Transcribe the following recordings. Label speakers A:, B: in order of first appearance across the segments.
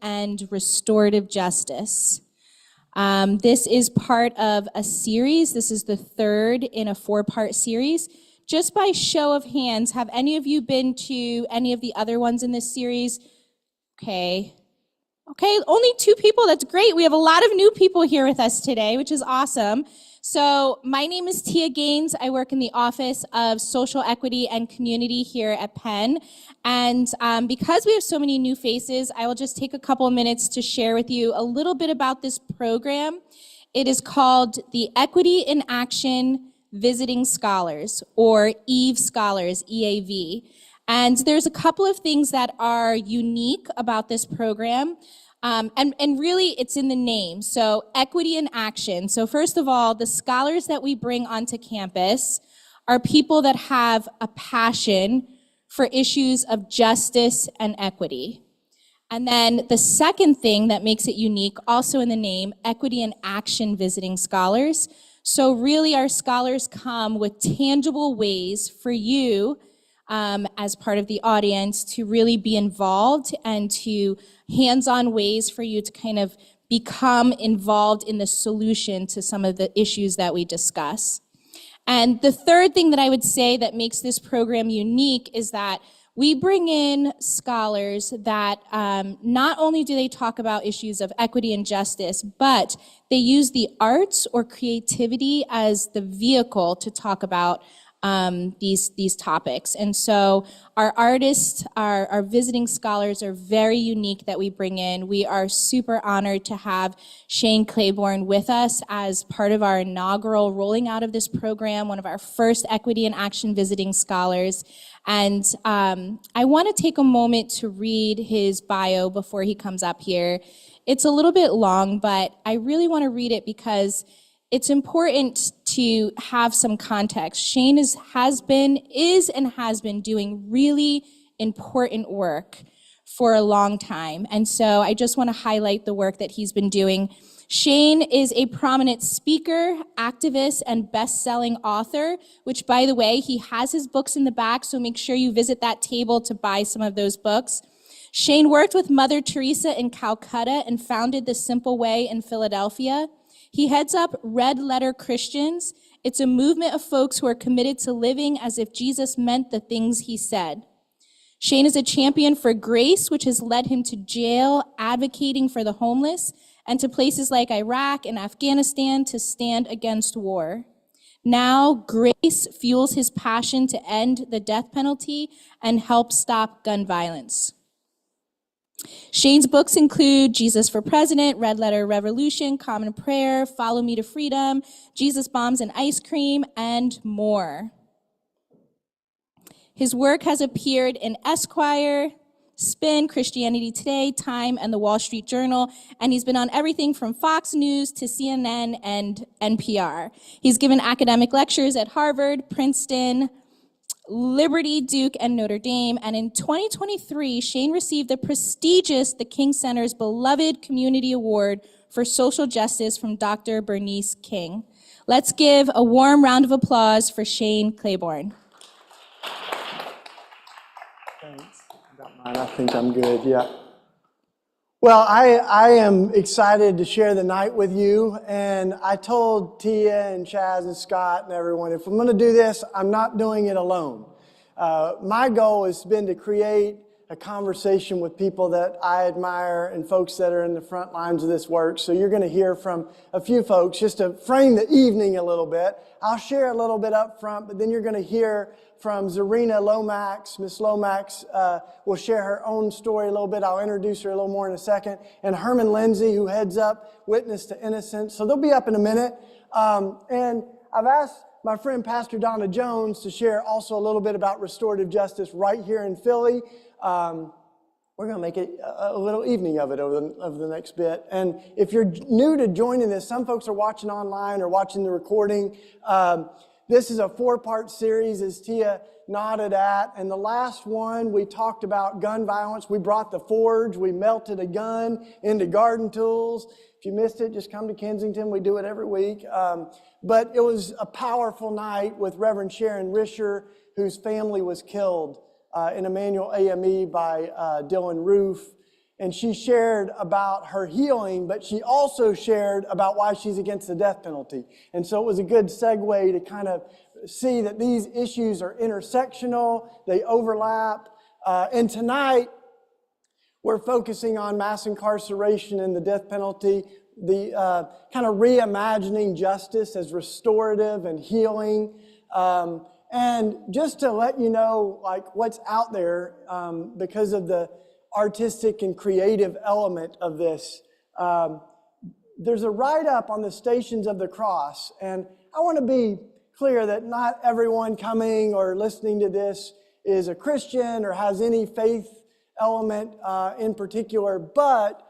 A: and restorative justice. This is part of a series. This is the third in a 4-part series. Just by show of hands, have any of you been to any of the other ones in this series? Okay, only 2 people. That's great. We have a lot of new people here with us today, which is awesome. So my name is Tia Gaines. I work in the Office of Social Equity and Community here at Penn. And because we have so many new faces, I will just take a couple of minutes to share with you a little bit about this program. It is called the Equity in Action Visiting Scholars, or EVE Scholars, EAV. And there's a couple of things that are unique about this program. And really, it's in the name. So equity in action. So first of all, the scholars that we bring onto campus are people that have a passion for issues of justice and equity. And then the second thing that makes it unique, also in the name, equity in action visiting scholars. So really, our scholars come with tangible ways for you as part of the audience to really be involved, and to hands-on ways for you to kind of become involved in the solution to some of the issues that we discuss. And the third thing that I would say that makes this program unique is that we bring in scholars that not only do they talk about issues of equity and justice, but they use the arts or creativity as the vehicle to talk about these topics. And so our artists, our visiting scholars are very unique that we bring in. We are super honored to have Shane Claiborne with us as part of our inaugural rolling out of this program, one of our first Equity in Action visiting scholars. And I want to take a moment to read his bio before he comes up here. It's a little bit long, but I really want to read it because it's important to have some context. Shane is and has been doing really important work for a long time. And so I just want to highlight the work that he's been doing. Shane is a prominent speaker, activist, and best-selling author, which, by the way, he has his books in the back, so make sure you visit that table to buy some of those books. Shane worked with Mother Teresa in Calcutta and founded the Simple Way in Philadelphia. He heads up Red Letter Christians. It's a movement of folks who are committed to living as if Jesus meant the things he said. Shane is a champion for grace, which has led him to jail, advocating for the homeless, and to places like Iraq and Afghanistan to stand against war. Now, grace fuels his passion to end the death penalty and help stop gun violence. Shane's books include Jesus for President, Red Letter Revolution, Common Prayer, Follow Me to Freedom, Jesus Bombs and Ice Cream, and more. His work has appeared in Esquire, Spin, Christianity Today, Time, and the Wall Street Journal, and he's been on everything from Fox News to CNN and NPR. He's given academic lectures at Harvard, Princeton, Liberty, Duke, and Notre Dame. And in 2023, Shane received the prestigious The King Center's Beloved Community Award for Social Justice from Dr. Bernice King. Let's give a warm round of applause for Shane Claiborne.
B: Thanks. I got mine. I think I'm good, yeah. Well, I am excited to share the night with you, and I told Tia and Chaz and Scott and everyone, if I'm going to do this, I'm not doing it alone. My goal has been to create a conversation with people that I admire and folks that are in the front lines of this work. So you're going to hear from a few folks just to frame the evening a little bit. I'll share a little bit up front, but then you're going to hear from Zarina Lomax. Miss Lomax will share her own story a little bit. I'll introduce her a little more in a second. And Herman Lindsay, who heads up Witness to Innocence. So they'll be up in a minute. And I've asked my friend Pastor Donna Jones to share also a little bit about restorative justice right here in Philly. We're going to make it a little evening of it over the next bit. And if you're new to joining this, some folks are watching online or watching the recording. This is a 4-part series, as Tia nodded at. And the last one, we talked about gun violence. We brought the forge. We melted a gun into garden tools. If you missed it, just come to Kensington. We do it every week. But it was a powerful night with Reverend Sharon Risher, whose family was killed in Emmanuel AME by Dylan Roof. and she shared about her healing, but she also shared about why she's against the death penalty. And so it was a good segue to kind of see that these issues are intersectional, they overlap. And tonight, we're focusing on mass incarceration and the death penalty, the kind of reimagining justice as restorative and healing. And just to let you know, like, what's out there, because of the artistic and creative element of this, there's a write-up on the Stations of the Cross. And I want to be clear that not everyone coming or listening to this is a Christian or has any faith element in particular, but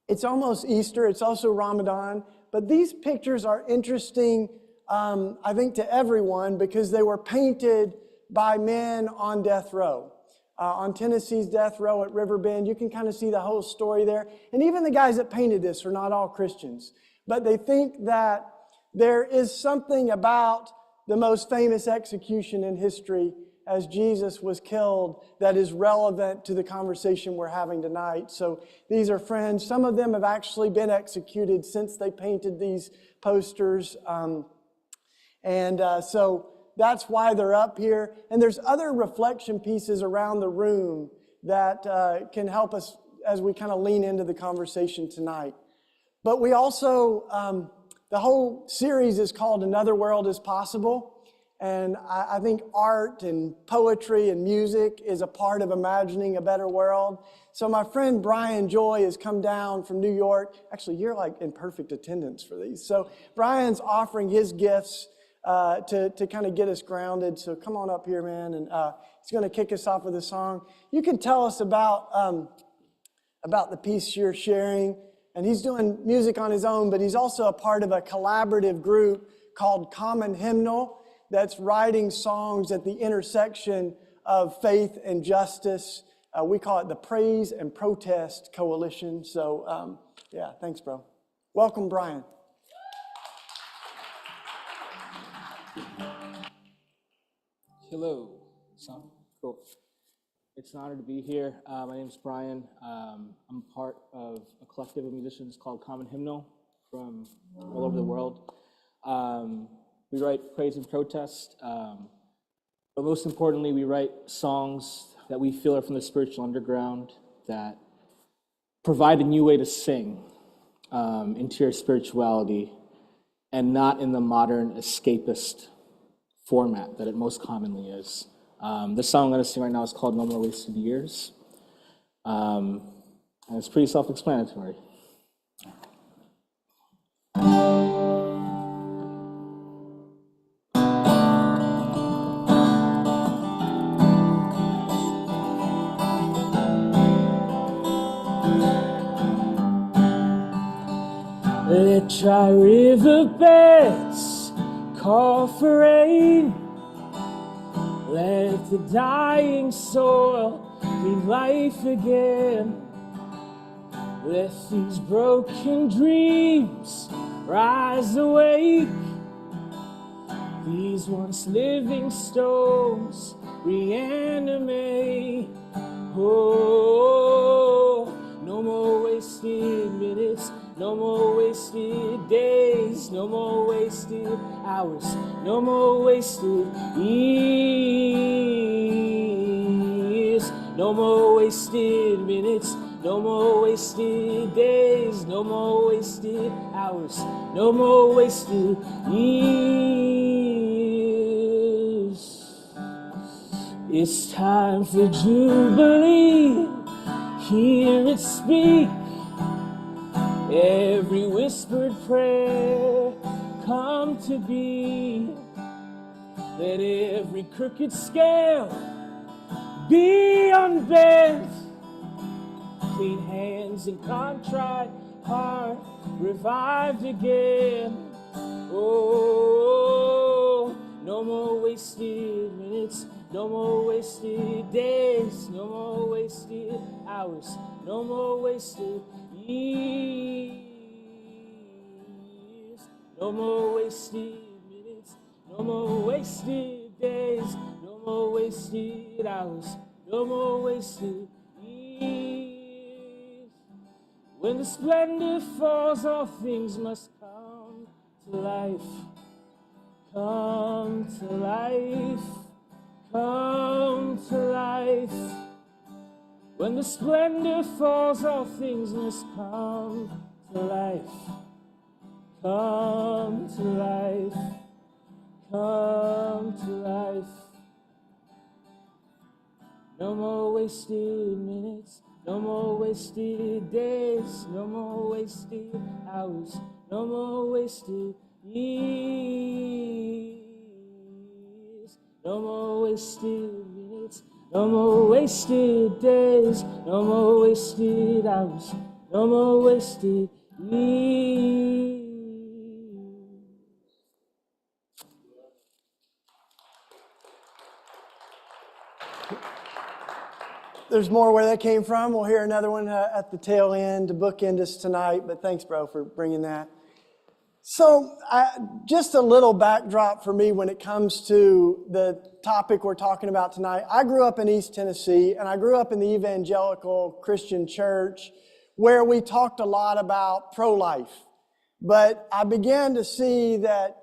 B: it's almost Easter, it's also Ramadan, but these pictures are interesting, I think, to everyone because they were painted by men on death row. On Tennessee's death row at Riverbend, you can kind of see the whole story there. And even the guys that painted this are not all Christians, but they think that there is something about the most famous execution in history as Jesus was killed that is relevant to the conversation we're having tonight. So these are friends. Some of them have actually been executed since they painted these posters. So that's why they're up here. And there's other reflection pieces around the room that can help us as we kind of lean into the conversation tonight. But we also, the whole series is called Another World is Possible. And I think art and poetry and music is a part of imagining a better world. So my friend Brian Joy has come down from New York. Actually, you're like in perfect attendance for these. So Brian's offering his gifts to kind of get us grounded. So come on up here, man. And he's going to kick us off with a song. You can tell us about the piece you're sharing. And he's doing music on his own, but he's also a part of a collaborative group called Common Hymnal that's writing songs at the intersection of faith and justice. We call it the Praise and Protest Coalition. So, yeah, thanks, bro. Welcome, Brian.
C: Hello. Cool. It's an honor to be here. My name is Brian. I'm part of a collective of musicians called Common Hymnal from all over the world. We write praise and protest, but most importantly, we write songs that we feel are from the spiritual underground that provide a new way to sing into your spirituality and not in the modern escapist format that it most commonly is. The song I'm going to sing right now is called No More Wasted Years, and it's pretty self-explanatory. Let dry riverbeds call for rain. Let the dying soil breathe life again. Let these broken dreams rise awake. These once living stones reanimate. Oh, no more wasted minutes, no more wasted days, no more wasted hours, no more wasted years. No more wasted minutes, no more wasted days, no more wasted hours, no more wasted years. It's time for Jubilee, hear it speak. Every whispered prayer come to be. Let every crooked scale be unbent. Clean hands and contrite heart revived again. Oh, no more wasted minutes, no more wasted days, no more wasted hours, no more wasted years. No more wasted minutes, no more wasted days, no more wasted hours, no more wasted years. When the splendor falls, all things must come to life. Come to life. Come to life. When the splendor falls, all things must come to life. Come to life. Come to life. No more wasted minutes, no more wasted days, no more wasted hours, no more wasted years. No more wasted minutes, no more wasted days, no more wasted hours, no more wasted years.
B: There's more where that came from. We'll hear another one at the tail end to bookend us tonight, but thanks, bro, for bringing that. So just a little backdrop for me when it comes to the topic we're talking about tonight. I grew up in East Tennessee, and I grew up in the evangelical Christian church where we talked a lot about pro-life. But I began to see that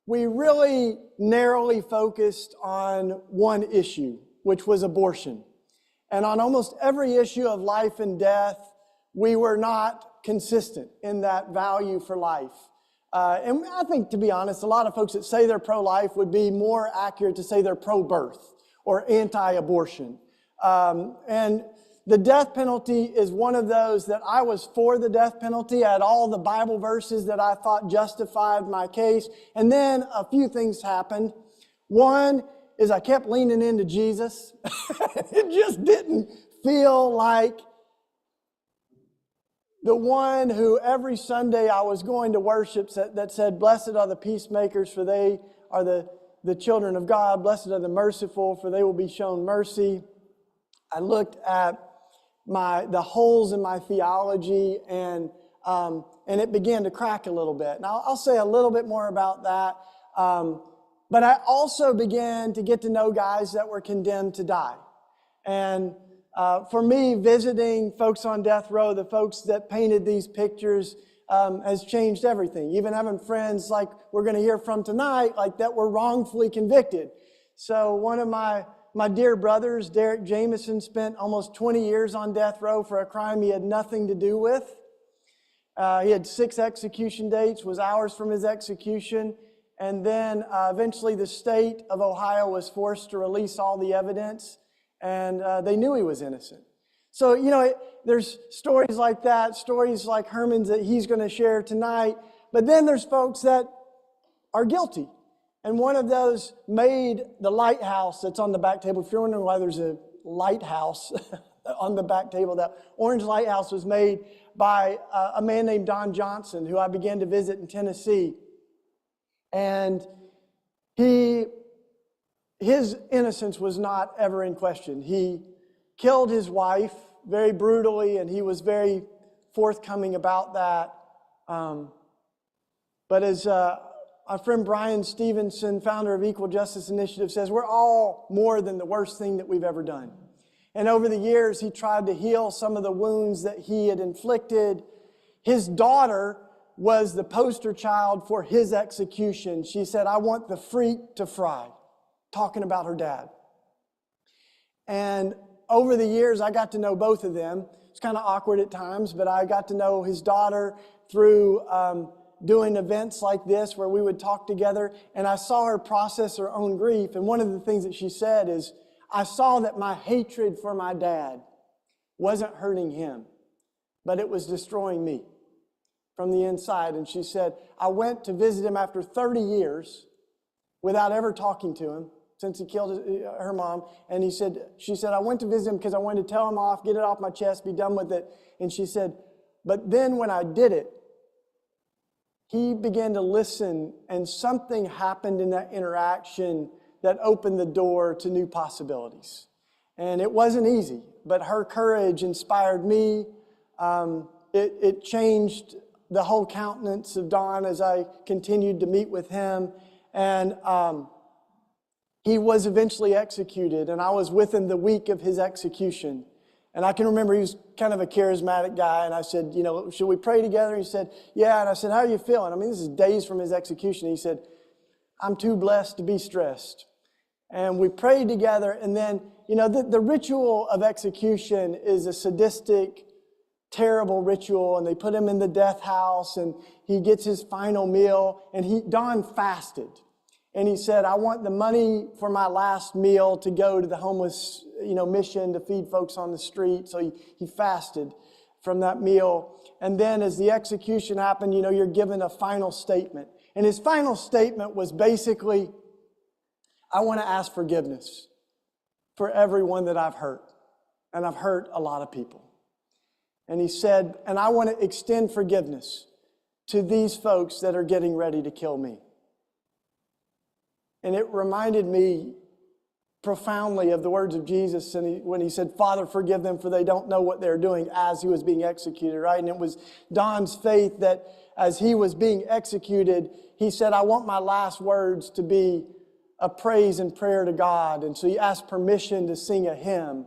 B: we really narrowly focused on one issue, which was abortion. And on almost every issue of life and death, we were not consistent in that value for life. And I think, to be honest, a lot of folks that say they're pro-life would be more accurate to say they're pro-birth or anti-abortion. And the death penalty is one of those that I was for the death penalty. I had all the Bible verses that I thought justified my case. And then a few things happened. One is I kept leaning into Jesus. It just didn't feel like the one who every Sunday I was going to worship that said, "Blessed are the peacemakers, for they are the children of God. Blessed are the merciful, for they will be shown mercy." I looked at the holes in my theology, and it began to crack a little bit. Now, I'll say a little bit more about that. But I also began to get to know guys that were condemned to die. And for me, visiting folks on death row, the folks that painted these pictures, has changed everything. Even having friends like we're going to hear from tonight, like that were wrongfully convicted. So one of my dear brothers, Derek Jameson, spent almost 20 years on death row for a crime he had nothing to do with. He had 6 execution dates, was hours from his execution. And then eventually the state of Ohio was forced to release all the evidence, and they knew he was innocent. So, there's stories like that, stories like Herman's that he's going to share tonight. But then there's folks that are guilty. And one of those made the lighthouse that's on the back table. If you're wondering why there's a lighthouse on the back table, that orange lighthouse was made by a man named Don Johnson, who I began to visit in Tennessee. And his innocence was not ever in question. He killed his wife very brutally, and he was very forthcoming about that. But as our friend Brian Stevenson, founder of Equal Justice Initiative, says, we're all more than the worst thing that we've ever done. And over the years, he tried to heal some of the wounds that he had inflicted. His daughter was the poster child for his execution. She said, "I want the freak to fry," talking about her dad. And over the years, I got to know both of them. It's kind of awkward at times, but I got to know his daughter through doing events like this where we would talk together, and I saw her process her own grief. And one of the things that she said is, I saw that my hatred for my dad wasn't hurting him, but it was destroying me from the inside. And she said, I went to visit him after 30 years without ever talking to him since he killed her mom. And she said, I went to visit him because I wanted to tell him off, get it off my chest, be done with it. And she said, but then when I did it, he began to listen, and something happened in that interaction that opened the door to new possibilities. And it wasn't easy, but her courage inspired me. It changed the whole countenance of Don as I continued to meet with him. And he was eventually executed, and I was with him the week of his execution. And I can remember he was kind of a charismatic guy, and I said, should we pray together? He said, yeah. And I said, how are you feeling? I mean, this is days from his execution. He said, I'm too blessed to be stressed. And we prayed together, and then, the ritual of execution is a sadistic, terrible ritual, and they put him in the death house, and he gets his final meal, and Don fasted. And he said, I want the money for my last meal to go to the homeless, mission to feed folks on the street. So he fasted from that meal. And then as the execution happened, you're given a final statement. And his final statement was basically, I want to ask forgiveness for everyone that I've hurt. And I've hurt a lot of people. And he said, and I want to extend forgiveness to these folks that are getting ready to kill me. And it reminded me profoundly of the words of Jesus when he said, Father, forgive them, for they don't know what they're doing, as he was being executed, right? And it was Don's faith that as he was being executed, he said, I want my last words to be a praise and prayer to God. And so he asked permission to sing a hymn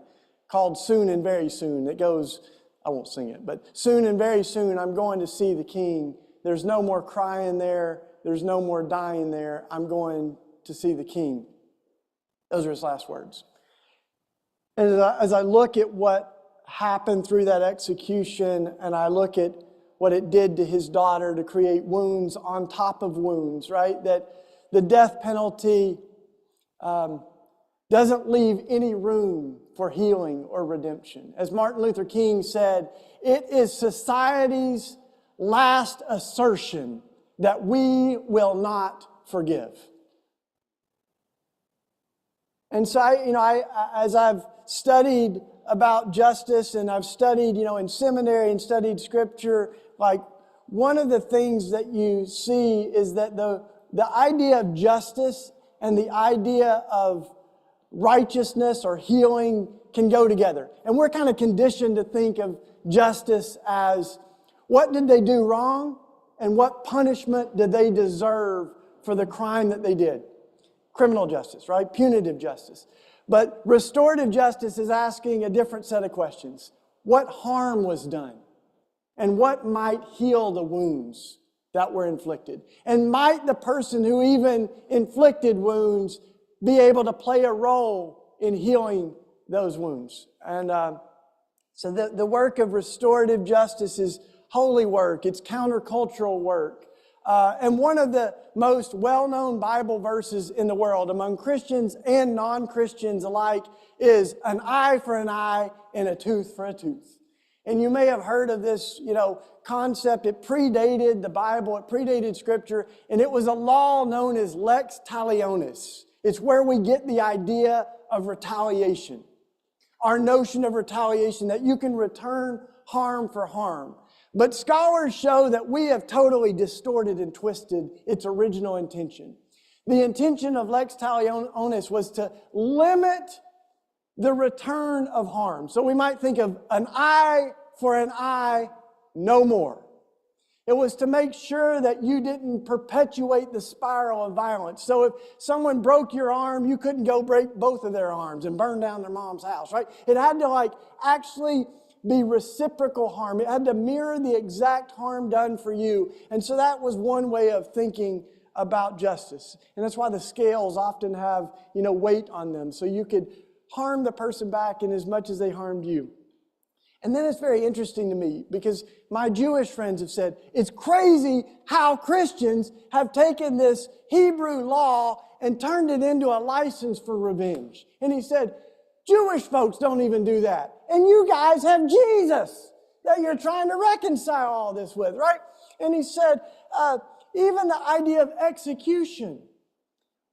B: called Soon and Very Soon. It goes, I won't sing it, but soon and very soon I'm going to see the King. There's no more crying there. There's no more dying there. I'm going to see the King. Those are his last words. And as I look at what happened through that execution, and I look at what it did to his daughter to create wounds on top of wounds, right? That the death penalty doesn't leave any room for healing or redemption. As Martin Luther King said, it is society's last assertion that we will not forgive. And so, as I've studied about justice, and I've studied, in seminary and studied Scripture, one of the things that you see is that the idea of justice and the idea of righteousness or healing can go together. And we're kind of conditioned to think of justice as what did they do wrong and what punishment did they deserve for the crime that they did. Criminal justice, right? Punitive justice. But restorative justice is asking a different set of questions. What harm was done? And what might heal the wounds that were inflicted? And might the person who even inflicted wounds be able to play a role in healing those wounds? And so the work of restorative justice is holy work. It's countercultural work. And one of the most well-known Bible verses in the world among Christians and non-Christians alike is an eye for an eye and a tooth for a tooth. And you may have heard of this, concept. It predated the Bible. It predated Scripture. And it was a law known as lex talionis. It's where we get the idea of retaliation. Our notion of retaliation, that you can return harm for harm. But scholars show that we have totally distorted and twisted its original intention. The intention of lex talionis was to limit the return of harm. So we might think of an eye for an eye, no more. It was to make sure that you didn't perpetuate the spiral of violence. So if someone broke your arm, you couldn't go break both of their arms and burn down their mom's house, right? It had to actually be reciprocal harm. It had to mirror the exact harm done for you. And so that was one way of thinking about justice. And that's why the scales often have, weight on them. So you could harm the person back in as much as they harmed you. And then it's very interesting to me because my Jewish friends have said, it's crazy how Christians have taken this Hebrew law and turned it into a license for revenge. And he said, Jewish folks don't even do that. And you guys have Jesus that you're trying to reconcile all this with, right? And he said, even the idea of execution.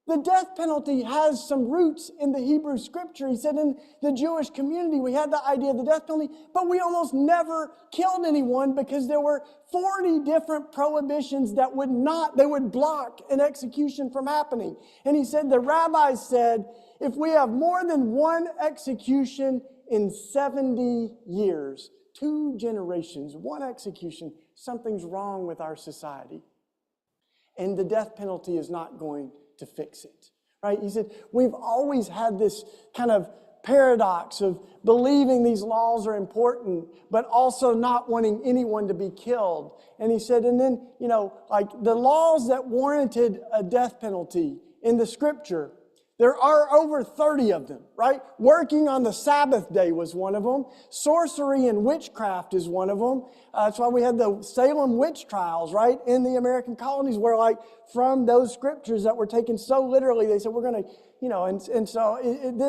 B: The death penalty has some roots in the Hebrew Scripture. He said in the Jewish community, we had the idea of the death penalty, but we almost never killed anyone because there were 40 different prohibitions that would block an execution from happening. And he said, the rabbis said, if we have more than one execution in 70 years, 2 generations, one execution, something's wrong with our society. And the death penalty is not going to fix it, right? He said, we've always had this kind of paradox of believing these laws are important, but also not wanting anyone to be killed. And he said, and then, like the laws that warranted a death penalty in the scripture, there are over 30 of them, right? Working on the Sabbath day was one of them. Sorcery and witchcraft is one of them. That's why we had the Salem witch trials, right? In the American colonies where like from those scriptures that were taken so literally, they said, we're going to, and so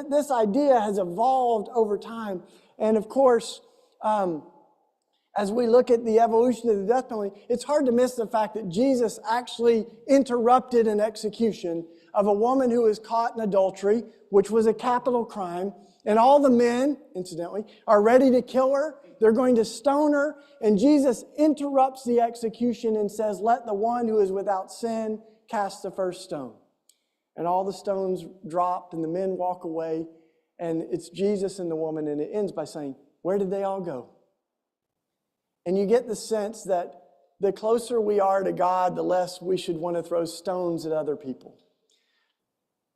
B: this idea has evolved over time. And of course, as we look at the evolution of the death penalty, it's hard to miss the fact that Jesus actually interrupted an execution of a woman who was caught in adultery, which was a capital crime. And all the men, incidentally, are ready to kill her. They're going to stone her. And Jesus interrupts the execution and says, let the one who is without sin cast the first stone. And all the stones dropped and the men walk away. And it's Jesus and the woman. And it ends by saying, where did they all go? And you get the sense that the closer we are to God, the less we should want to throw stones at other people.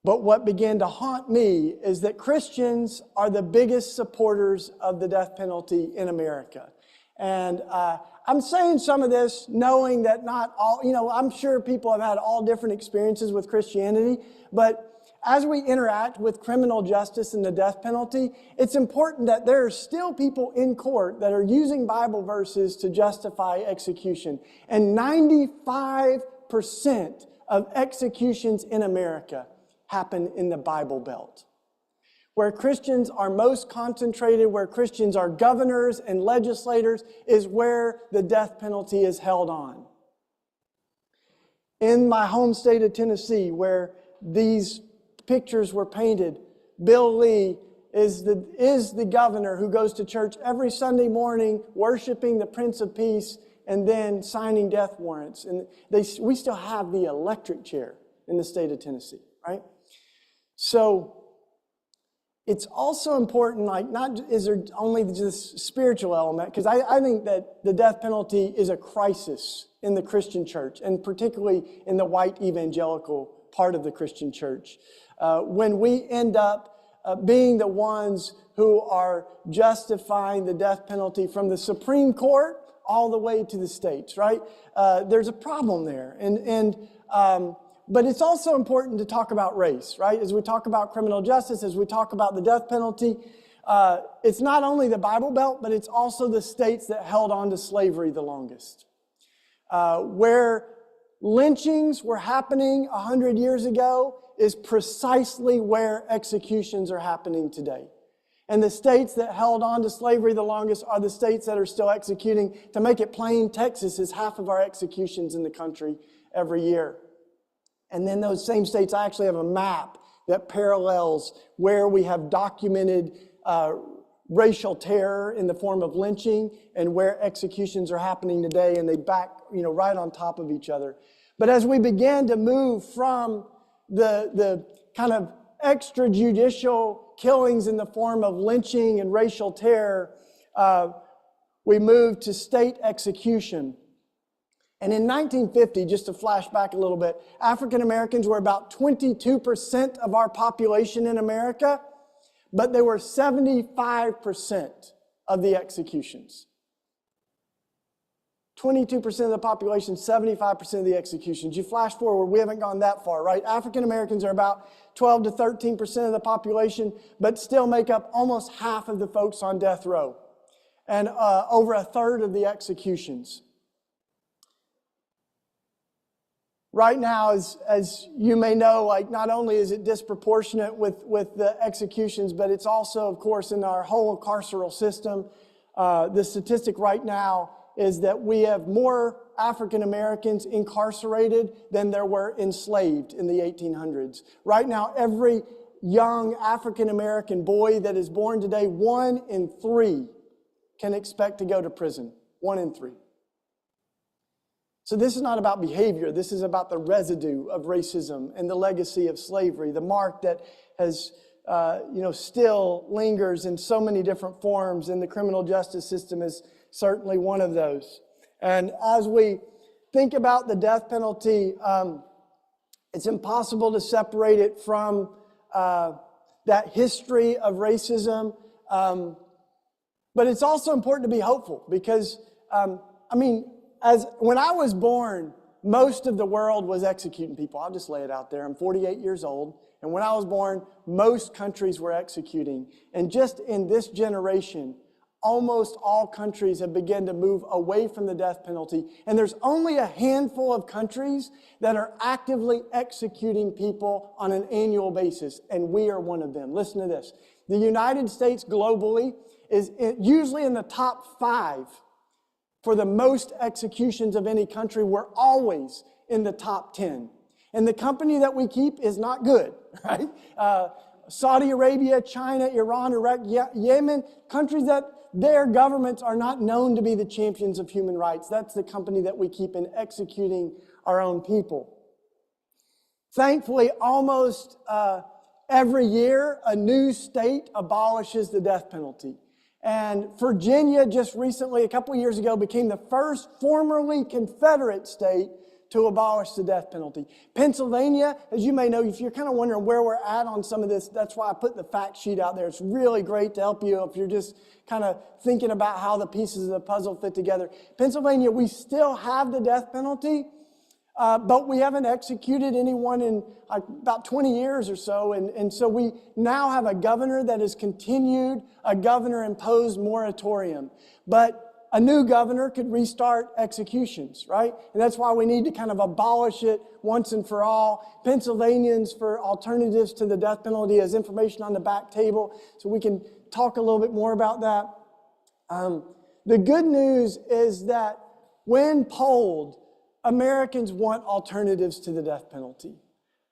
B: But what began to haunt me is that Christians are the biggest supporters of the death penalty in America. And I'm saying some of this knowing that not all, I'm sure people have had all different experiences with Christianity, but as we interact with criminal justice and the death penalty, it's important that there are still people in court that are using Bible verses to justify execution. And 95% of executions in America happen in the Bible Belt. Where Christians are most concentrated, where Christians are governors and legislators, is where the death penalty is held on. In my home state of Tennessee, where these pictures were painted, Bill Lee is the governor who goes to church every Sunday morning, worshiping the Prince of Peace, and then signing death warrants. And we still have the electric chair in the state of Tennessee, right? So it's also important, like, not is there only this spiritual element, because I think that the death penalty is a crisis in the Christian church, and particularly in the white evangelical part of the Christian church. When we end up being the ones who are justifying the death penalty from the Supreme Court all the way to the states, right? There's a problem there. But it's also important to talk about race, right? As we talk about criminal justice, as we talk about the death penalty, it's not only the Bible Belt, but it's also the states that held on to slavery the longest. Where lynchings were happening 100 years ago is precisely where executions are happening today. And the states that held on to slavery the longest are the states that are still executing. To make it plain, Texas is half of our executions in the country every year. And then those same states, I actually have a map that parallels where we have documented racial terror in the form of lynching and where executions are happening today, and they back, right on top of each other. But as we began to move from the kind of extrajudicial killings in the form of lynching and racial terror, we moved to state execution. And in 1950, just to flash back a little bit, African Americans were about 22% of our population in America, but they were 75% of the executions. 22% of the population, 75% of the executions. You flash forward, we haven't gone that far, right? African Americans are about 12 to 13% of the population, but still make up almost half of the folks on death row and over a third of the executions. Right now, as you may know, like, not only is it disproportionate with the executions, but it's also, of course, in our whole carceral system. The statistic right now is that we have more African Americans incarcerated than there were enslaved in the 1800s. Right now, every young African American boy that is born today, 1 in 3 can expect to go to prison. 1 in 3. So this is not about behavior. This is about the residue of racism and the legacy of slavery, the mark that has, still lingers in so many different forms, and the criminal justice system is certainly one of those. And as we think about the death penalty, it's impossible to separate it from that history of racism. But it's also important to be hopeful because, when I was born, most of the world was executing people. I'll just lay it out there. I'm 48 years old. And when I was born, most countries were executing. And just in this generation, almost all countries have begun to move away from the death penalty. And there's only a handful of countries that are actively executing people on an annual basis. And we are one of them. Listen to this. The United States globally is usually in the top 5 for the most executions of any country. We're always in the top 10. And the company that we keep is not good, right? Saudi Arabia, China, Iran, Iraq, Yemen, countries that their governments are not known to be the champions of human rights. That's the company that we keep in executing our own people. Thankfully, almost every year, a new state abolishes the death penalty. And Virginia just recently, a couple of years ago, became the first formerly Confederate state to abolish the death penalty. Pennsylvania, as you may know, if you're kind of wondering where we're at on some of this, that's why I put the fact sheet out there. It's really great to help you if you're just kind of thinking about how the pieces of the puzzle fit together. Pennsylvania, we still have the death penalty, but we haven't executed anyone in about 20 years or so. And so we now have a governor that has continued a governor-imposed moratorium. But a new governor could restart executions, right? And that's why we need to kind of abolish it once and for all. Pennsylvanians for alternatives to the death penalty has information on the back table, so we can talk a little bit more about that. The good news is that when polled, Americans want alternatives to the death penalty.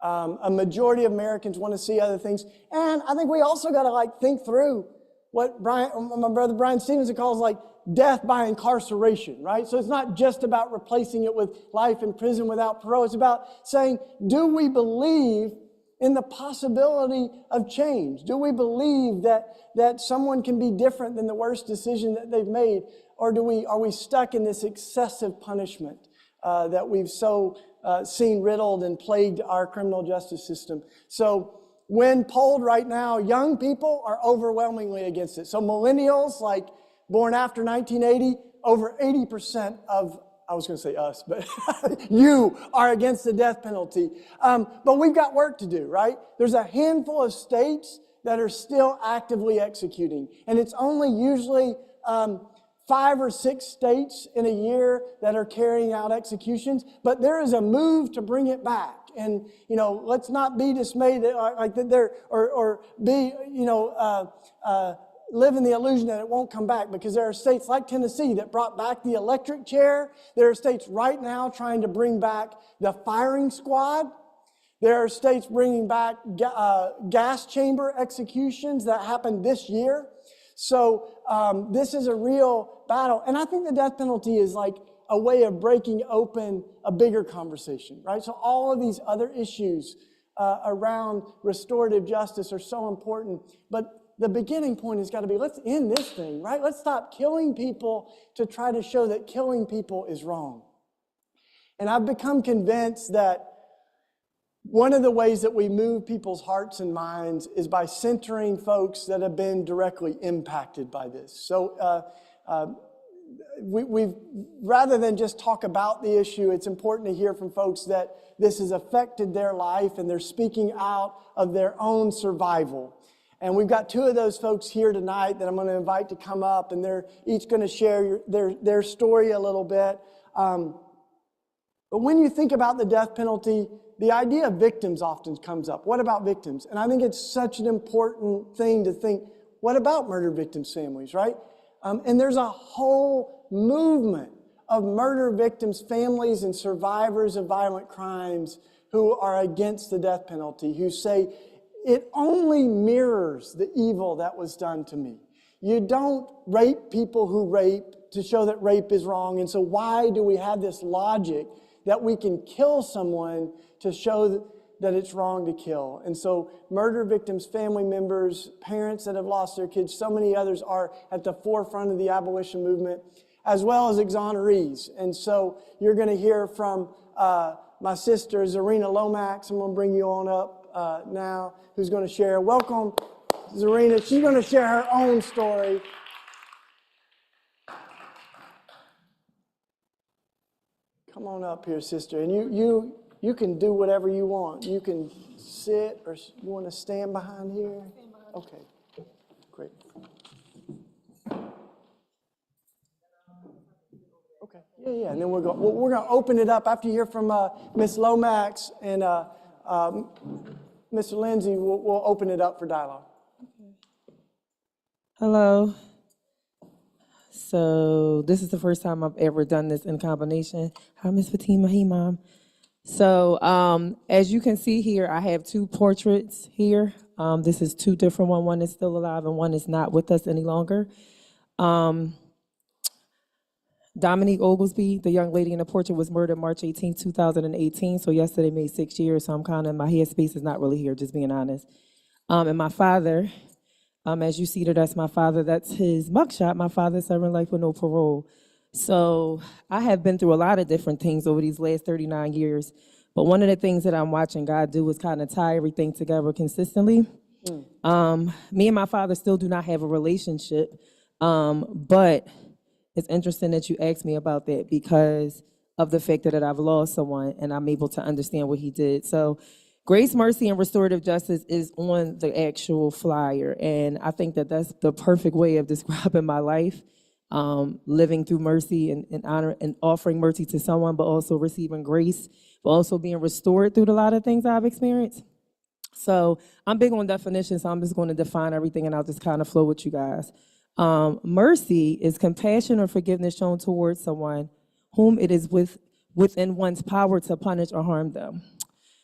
B: A majority of Americans want to see other things. And I think we also got to think through what my brother Brian Stevenson calls death by incarceration, right? So it's not just about replacing it with life in prison without parole. It's about saying, do we believe in the possibility of change? Do we believe that someone can be different than the worst decision that they've made? Or are we stuck in this excessive punishment that we've so seen riddled and plagued our criminal justice system? So when polled right now, young people are overwhelmingly against it. So millennials, born after 1980, over 80% of, I was going to say us, but you are against the death penalty. But we've got work to do, right? There's a handful of states that are still actively executing. And it's only usually 5 or 6 states in a year that are carrying out executions. But there is a move to bring it back. And, let's not be dismayed that there, or be, live in the illusion that it won't come back, because there are states like Tennessee that brought back the electric chair. There are states right now trying to bring back the firing squad. There are states bringing back gas chamber executions that happened this year. So this is a real battle. And I think the death penalty is a way of breaking open a bigger conversation, right? So all of these other issues around restorative justice are so important. But the beginning point has got to be, let's end this thing, right? Let's stop killing people to try to show that killing people is wrong. And I've become convinced that one of the ways that we move people's hearts and minds is by centering folks that have been directly impacted by this. So we've rather than just talk about the issue, it's important to hear from folks that this has affected their life and they're speaking out of their own survival. And we've got 2 of those folks here tonight that I'm going to invite to come up, and they're each going to share their story a little bit. But when you think about the death penalty, the idea of victims often comes up. What about victims? And I think it's such an important thing to think, what about murder victims' families, right? And there's a whole movement of murder victims' families and survivors of violent crimes who are against the death penalty, who say, it only mirrors the evil that was done to me. You don't rape people who rape to show that rape is wrong. And so why do we have this logic that we can kill someone to show that it's wrong to kill? And so murder victims, family members, parents that have lost their kids, so many others are at the forefront of the abolition movement, as well as exonerees. And so you're going to hear from my sister, Zarina Lomax. I'm going to bring you on up. now who's going to share. Welcome, Zarina. She's going to share her own story. Come on up here, sister. And you can do whatever you want. You can sit or you want to stand behind here? Okay, great. Okay, yeah, and then we're going to open it up after you hear from Miss Lomax and Mr. Lindsay. We'll open it up for dialogue.
D: Hello. So this is the first time I've ever done this in combination. Hi, Miss Fatima. Hey, Mom. So as you can see here, I have two portraits here. This is two different ones. One is still alive and one is not with us any longer. Dominique Oglesby, the young lady in the portrait, was murdered March 18, 2018. So yesterday made 6 years. So I'm kind of, my headspace is not really here, just being honest. And my father, as you see there, that's my father. That's his mugshot. My father serving life with no parole. So I have been through a lot of different things over these last 39 years. But one of the things that I'm watching God do is kind of tie everything together consistently. Me and my father still do not have a relationship. But it's interesting that you asked me about that because of the fact that I've lost someone and I'm able to understand what he did. So Grace, Mercy, and Restorative Justice is on the actual flyer. And I think that that's the perfect way of describing my life. Living through mercy and honor and offering mercy to someone, but also receiving grace, but also being restored through a lot of things I've experienced. So I'm big on definitions, so I'm just going to define everything and I'll just kind of flow with you guys. Mercy is compassion or forgiveness shown towards someone whom it is within one's power to punish or harm them.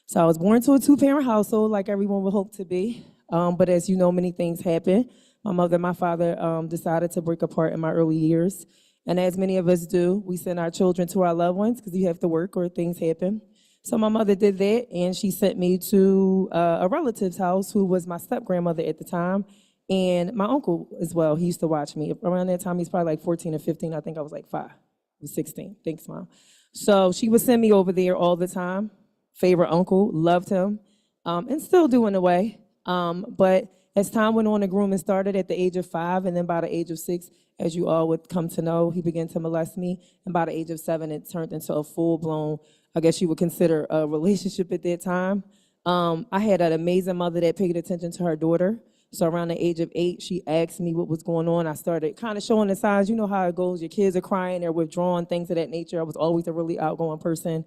D: So I was born to a two-parent household like everyone would hope to be, but as you know, many things happen. My mother and my father decided to break apart in my early years. And as many of us do, we send our children to our loved ones because you have to work or things happen. So my mother did that, and she sent me to a relative's house who was my step-grandmother at the time, and my uncle as well. He used to watch me. Around that time, he's probably like 14 or 15. I think I was like 5. I was 16. Thanks, Mom. So she would send me over there all the time. Favorite uncle, loved him, and still do in a way. But as time went on, the grooming started at the age of 5, and then by the age of 6, as you all would come to know, he began to molest me. And by the age of 7, it turned into a full-blown, I guess you would consider a relationship at that time. I had an amazing mother that paid attention to her daughter. So around the age of 8, she asked me what was going on. I started kind of showing the signs. You know how it goes. Your kids are crying, they're withdrawn, things of that nature. I was always a really outgoing person.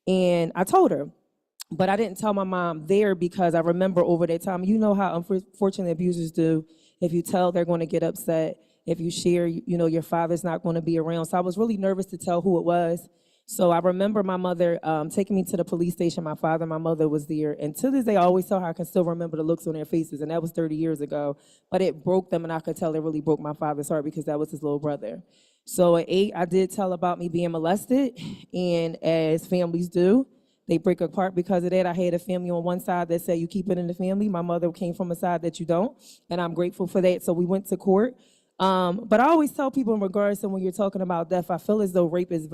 D: And I told her. But I didn't tell my mom there because I remember over that time, you know how unfortunately abusers do. If you tell, they're going to get upset. If you share, you know, your father's not going to be around. So I was really nervous to tell who it was. So I remember my mother taking me to the police station. My father and my mother was there. And to this day, I always tell her I can still remember the looks on their faces. And that was 30 years ago. But it broke them, and I could tell it really broke my father's heart because that was his little brother. So at 8, I did tell about me being molested. And as families do, they break apart because of that. I had a family on one side that said you keep it in the family. My mother came from a side that you don't, and I'm grateful for that. So we went to court. But I always tell people in regards to when you're talking about death, I feel as though rape is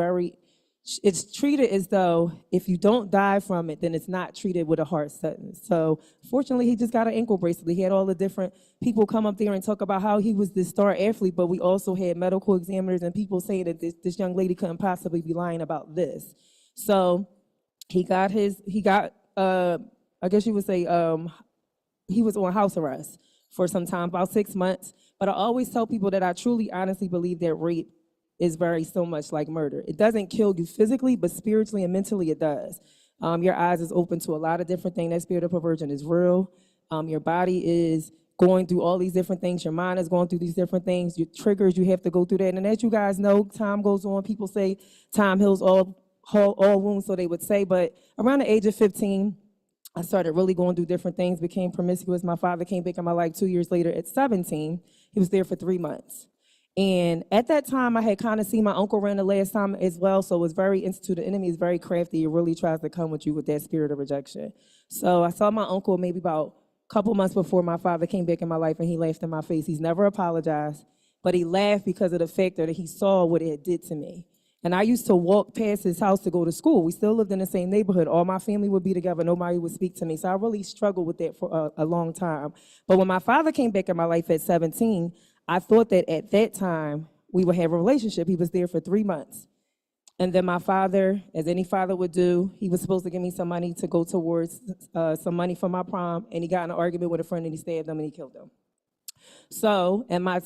D: it's treated as though if you don't die from it, then it's not treated with a hard sentence. So fortunately, he just got an ankle bracelet. He had all the different people come up there and talk about how he was this star athlete, but we also had medical examiners and people saying that this young lady couldn't possibly be lying about this. So I guess you would say, he was on house arrest for some time, about 6 months. But I always tell people that I truly, honestly believe that rape is very so much like murder. It doesn't kill you physically, but spiritually and mentally it does. Your eyes is open to a lot of different things. That spirit of perversion is real. Your body is going through all these different things. Your mind is going through these different things. Your triggers, you have to go through that. And as you guys know, time goes on. People say time heals all wounds, so they would say, but around the age of 15, I started really going through different things, became promiscuous. My father came back in my life 2 years later at 17. He was there for 3 months. And at that time, I had kind of seen my uncle ran the last time as well, so it was very instituted. The enemy is very crafty. It really tries to come with you with that spirit of rejection. So I saw my uncle maybe about a couple months before my father came back in my life, and he laughed in my face. He's never apologized, but he laughed because of the fact that he saw what it did to me. And I used to walk past his house to go to school. We still lived in the same neighborhood. All my family would be together. Nobody would speak to me. So I really struggled with that for a long time. But when my father came back in my life at 17, I thought that at that time we would have a relationship. He was there for 3 months. And then my father, as any father would do, he was supposed to give me some money to go towards some money for my prom. And he got in an argument with a friend and he stabbed him and he killed him. So in my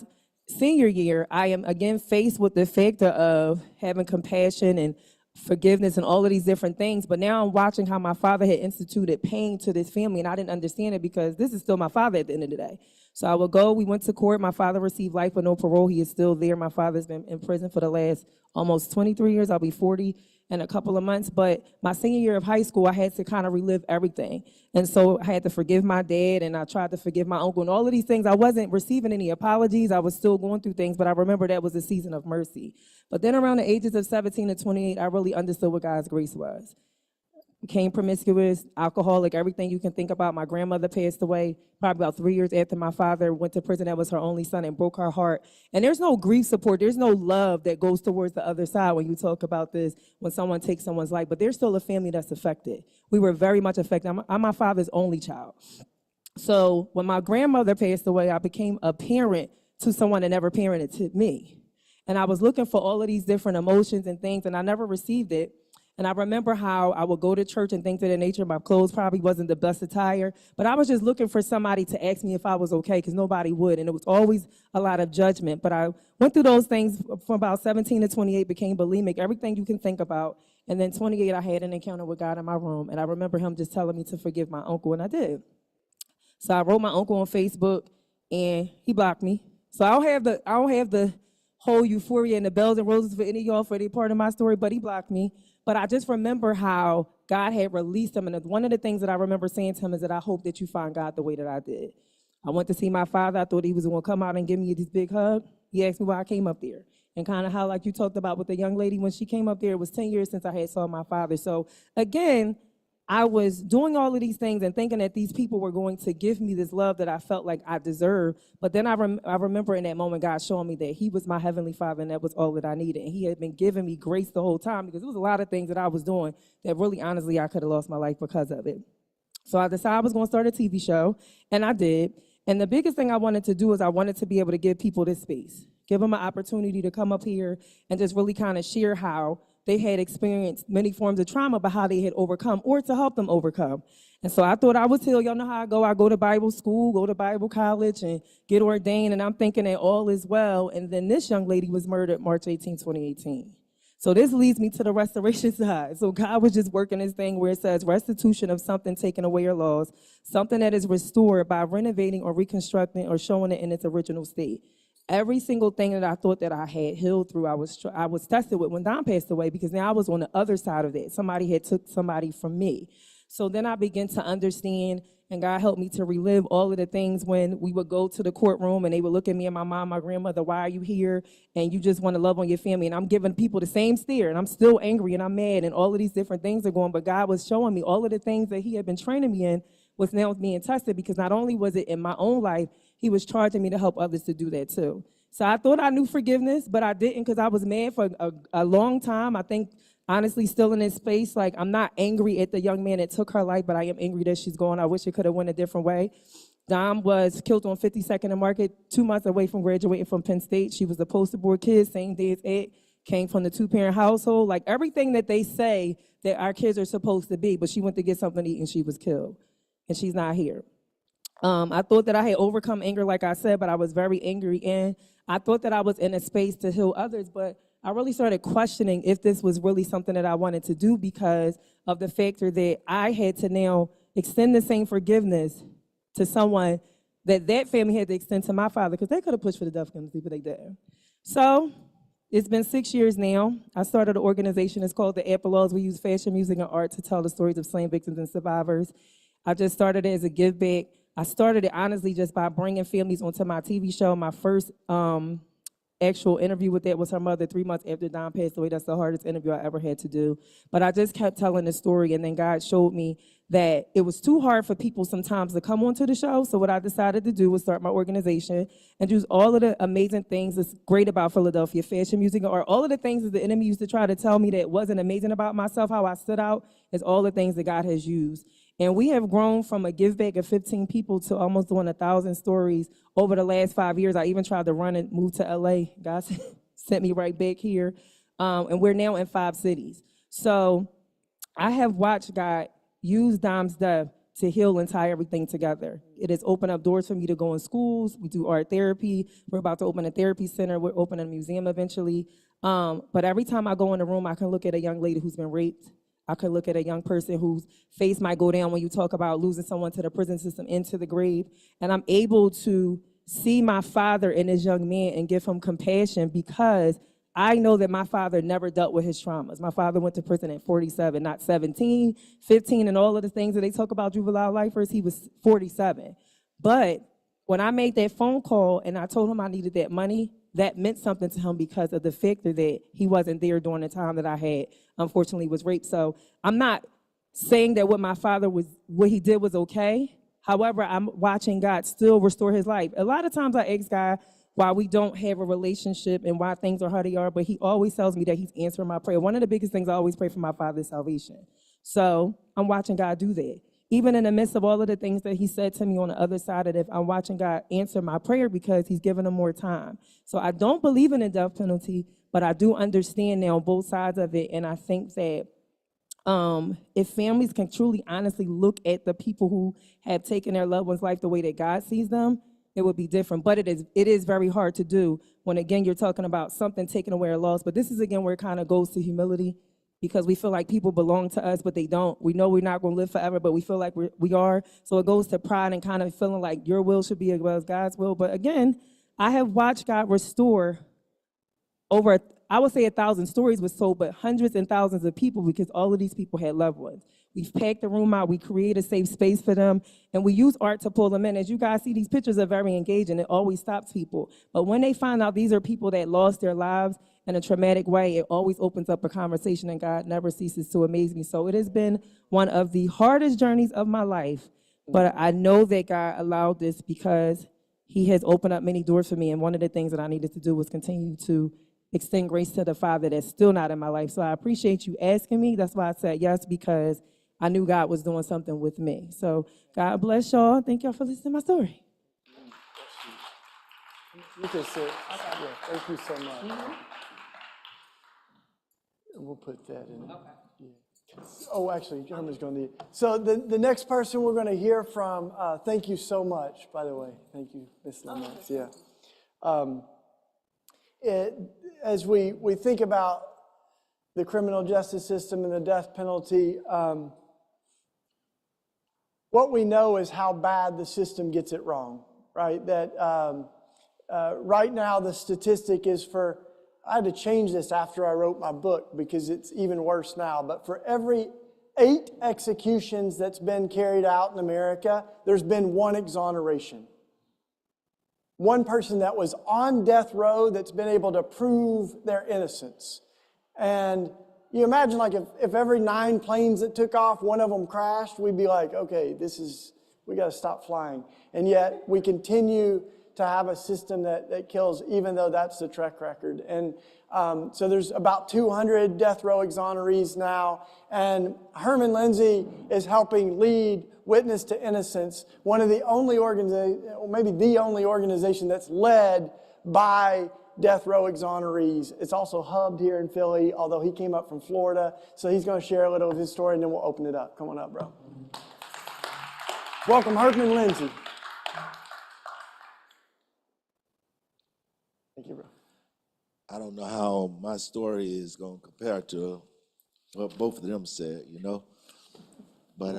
D: senior year, I am again faced with the factor of having compassion and forgiveness and all of these different things. But now I'm watching how my father had instituted pain to this family, and I didn't understand it because this is still my father at the end of the day. So I would go, we went to court. My father received life with no parole. He is still there. My father's been in prison for the last almost 23 years. I'll be 40 in a couple of months. But my senior year of high school, I had to kind of relive everything. And so I had to forgive my dad, and I tried to forgive my uncle, and all of these things. I wasn't receiving any apologies. I was still going through things, but I remember that was a season of mercy. But then around the ages of 17 to 28, I really understood what God's grace was. Became promiscuous, alcoholic, everything you can think about. My grandmother passed away probably about 3 years after my father went to prison. That was her only son and broke her heart. And there's no grief support. There's no love that goes towards the other side when you talk about this, when someone takes someone's life. But there's still a family that's affected. We were very much affected. I'm my father's only child. So when my grandmother passed away, I became a parent to someone that never parented to me. And I was looking for all of these different emotions and things, and I never received it. And I remember how I would go to church and things of that nature. My clothes probably wasn't the best attire, but I was just looking for somebody to ask me if I was okay, because nobody would. And it was always a lot of judgment. But I went through those things from about 17 to 28, became bulimic, everything you can think about. And then 28, I had an encounter with God in my room. And I remember him just telling me to forgive my uncle, and I did. So I wrote my uncle on Facebook, and he blocked me. So I don't have the whole euphoria and the bells and roses for any of y'all for any part of my story, but he blocked me. But I just remember how God had released him. And one of the things that I remember saying to him is that I hope that you find God the way that I did. I went to see my father. I thought he was going to come out and give me this big hug. He asked me why I came up there. And kind of how, like you talked about with the young lady, when she came up there, it was 10 years since I had saw my father. So again, I was doing all of these things and thinking that these people were going to give me this love that I felt like I deserved. But then I remember in that moment, God showing me that he was my heavenly father, and that was all that I needed. And he had been giving me grace the whole time, because there was a lot of things that I was doing that really, honestly, I could have lost my life because of it. So I decided I was going to start a TV show, and I did. And the biggest thing I wanted to do is I wanted to be able to give people this space, give them an opportunity to come up here and just really kind of share how they had experienced many forms of trauma, but how they had overcome, or to help them overcome. And so I thought I would tell y'all know how I go. I go to Bible school, go to Bible college, and get ordained, and I'm thinking that all is well. And then this young lady was murdered March 18, 2018. So this leads me to the restoration side. So God was just working this thing where it says restitution of something taken away or lost, something that is restored by renovating or reconstructing or showing it in its original state. Every single thing that I thought that I had healed through, I was tested with when Don passed away, because now I was on the other side of that. Somebody had took somebody from me. So then I began to understand, and God helped me to relive all of the things when we would go to the courtroom and they would look at me and my mom, my grandmother, why are you here? And you just want to love on your family. And I'm giving people the same stare, and I'm still angry and I'm mad, and all of these different things are going. But God was showing me all of the things that he had been training me in was now being tested, because not only was it in my own life, he was charging me to help others to do that too. So I thought I knew forgiveness, but I didn't, because I was mad for a long time. I think, honestly, still in this space, like, I'm not angry at the young man that took her life, but I am angry that she's gone. I wish it could have went a different way. Dom was killed on 52nd and Market, 2 months away from graduating from Penn State. She was the poster board kid, same day as Ed, came from the 2-parent household. Like, everything that they say that our kids are supposed to be, but she went to get something to eat and she was killed, and she's not here. I thought that I had overcome anger, like I said, but I was very angry, and I thought that I was in a space to heal others, but I really started questioning if this was really something that I wanted to do, because of the factor that I had to now extend the same forgiveness to someone that family had to extend to my father, because they could have pushed for the death penalty, but they didn't. So it's been 6 years now. I started an organization. It's called the Revolves. We use fashion, music, and art to tell the stories of slain victims and survivors. I just started it as a give back. I started it honestly just by bringing families onto my TV show. My first actual interview with that was her mother 3 months after Dom passed away. That's the hardest interview I ever had to do. But I just kept telling the story, and then God showed me that it was too hard for people sometimes to come onto the show. So what I decided to do was start my organization and use all of the amazing things that's great about Philadelphia, fashion, music, and art. All of the things that the enemy used to try to tell me that wasn't amazing about myself, how I stood out, is all the things that God has used. And we have grown from a give back of 15 people to almost doing 1,000 stories over the last 5 years. I even tried to run and move to LA. God sent me right back here. And we're now in 5 cities. So I have watched God use Dom's death to heal and tie everything together. It has opened up doors for me to go in schools. We do art therapy. We're about to open a therapy center. We're opening a museum eventually. But every time I go in the room, I can look at a young lady who's been raped. I could look at a young person whose face might go down when you talk about losing someone to the prison system, into the grave. And I'm able to see my father in this young man and give him compassion, because I know that my father never dealt with his traumas. My father went to prison at 47, not 17, 15, and all of the things that they talk about juvenile lifers. He was 47. But when I made that phone call and I told him I needed that money, that meant something to him because of the factor that he wasn't there during the time that I had, unfortunately, was raped. So I'm not saying that what he did was okay. However, I'm watching God still restore his life. A lot of times I ask God why we don't have a relationship and why things are how they are, but he always tells me that he's answering my prayer. One of the biggest things I always pray for my father's salvation. So I'm watching God do that. Even in the midst of all of the things that he said to me on the other side of it, I'm watching God answer my prayer because he's given him more time. So I don't believe in the death penalty, but I do understand now both sides of it. And I think that if families can truly, honestly look at the people who have taken their loved one's life the way that God sees them, it would be different. But it is very hard to do when, again, you're talking about something taken away or lost. But this is, again, where it kind of goes to humility, because we feel like people belong to us, but they don't. We know we're not going to live forever, but we feel like we are. So it goes to pride and kind of feeling like your will should be as well as God's will. But again, I have watched God restore over, I would say 1,000 stories was told, but hundreds and thousands of people, because all of these people had loved ones. We've packed the room out. We create a safe space for them, and we use art to pull them in. As you guys see, these pictures are very engaging. It always stops people. But when they find out these are people that lost their lives in a traumatic way, it always opens up a conversation, and God never ceases to amaze me. So it has been one of the hardest journeys of my life, but I know that God allowed this because he has opened up many doors for me, and one of the things that I needed to do was continue to extend grace to the Father that's still not in my life. So I appreciate you asking me. That's why I said yes, because I knew God was doing something with me. So God bless y'all. Thank y'all for listening to my story.
B: You can sit. Yeah, thank you so much. We'll put that in. Okay. Yeah. Oh, actually, Herman's going to need it. So the next person we're going to hear from, thank you so much, by the way. Thank you, Ms. Lemons. Yeah. As we think about the criminal justice system and the death penalty, what we know is how bad the system gets it wrong, right? That right now the statistic is I had to change this after I wrote my book because it's even worse now, but for every 8 executions that's been carried out in America, there's been 1 exoneration. One person that was on death row that's been able to prove their innocence. And you imagine, like, if every 9 planes that took off, one of them crashed, we'd be like, okay, we got to stop flying. And yet we continue to have a system that kills, even though that's the track record. And so there's about 200 death row exonerees now. And Herman Lindsay is helping lead Witness to Innocence, one of the only organizations, or maybe the only organization that's led by death row exonerees. It's also hubbed here in Philly, although he came up from Florida. So he's going to share a little of his story, and then we'll open it up. Come on up, bro. Welcome, Herman Lindsay. Thank you, bro.
E: I don't know how my story is going to compare to what both of them said, But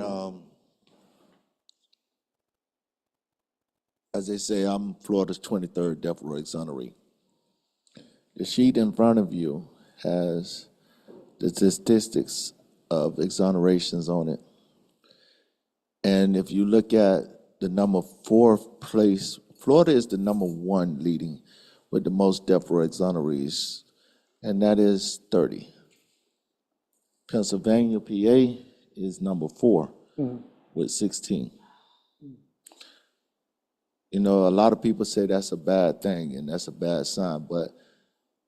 E: as they say, I'm Florida's 23rd death row exoneree. The sheet in front of you has the statistics of exonerations on it. And if you look at the number 4th place, Florida is the number 1 leading with the most death row exonerees, and that is 30. Pennsylvania, PA is number 4 with 16. You know, a lot of people say that's a bad thing and that's a bad sign, but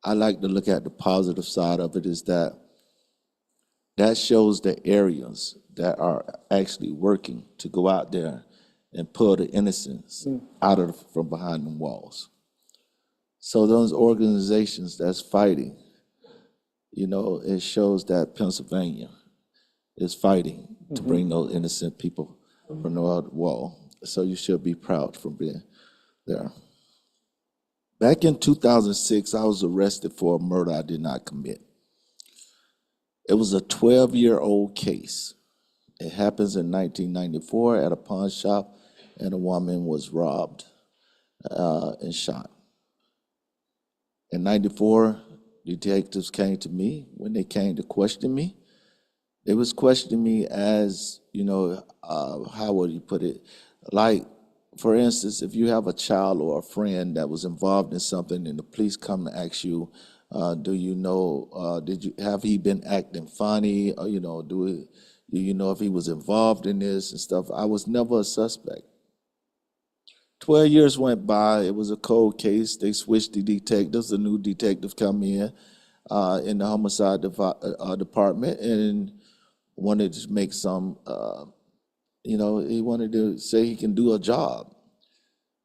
E: I like to look at the positive side of it is that shows the areas that are actually working to go out there and pull the innocents out of from behind the walls. So those organizations that's fighting, you know, it shows that Pennsylvania is fighting to bring those innocent people from the wall. So you should be proud for being there. Back in 2006, I was arrested for a murder I did not commit. It was a 12-year-old case. It happens in 1994 at a pawn shop, and a woman was robbed and shot. In 94, detectives came to me. When they came to question me, they was questioning me as, you know, how would you put it? Like, for instance, if you have a child or a friend that was involved in something and the police come and ask you, do you know, have he been acting funny? Or, you know, do you know if he was involved in this and stuff? I was never a suspect. 12 years went by. It was a cold case. They switched the detectives. A new detective come in the homicide department and wanted to make some, you know, he wanted to say he can do a job.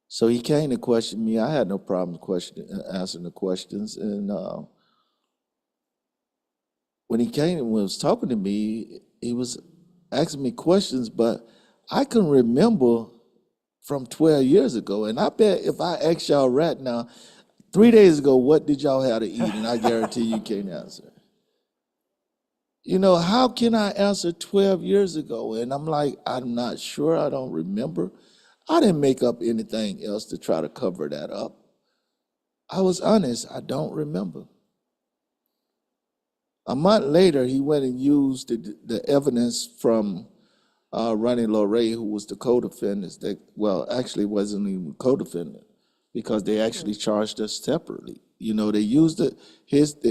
E: So he came to question me. I had no problem answering the questions. And when he came and was talking to me, he was asking me questions, but I can remember from 12 years ago. And I bet if I ask y'all right now, 3 days ago, what did y'all have to eat? And I guarantee you can't answer. You know, how can I answer 12 years ago? And I'm like, I'm not sure. I don't remember. I didn't make up anything else to try to cover that up. I was honest. I don't remember. A month later, he went and used the evidence from Ronnie Loray, who was the co-defendant. Actually wasn't even co-defendant because they actually charged us separately. You know, they used the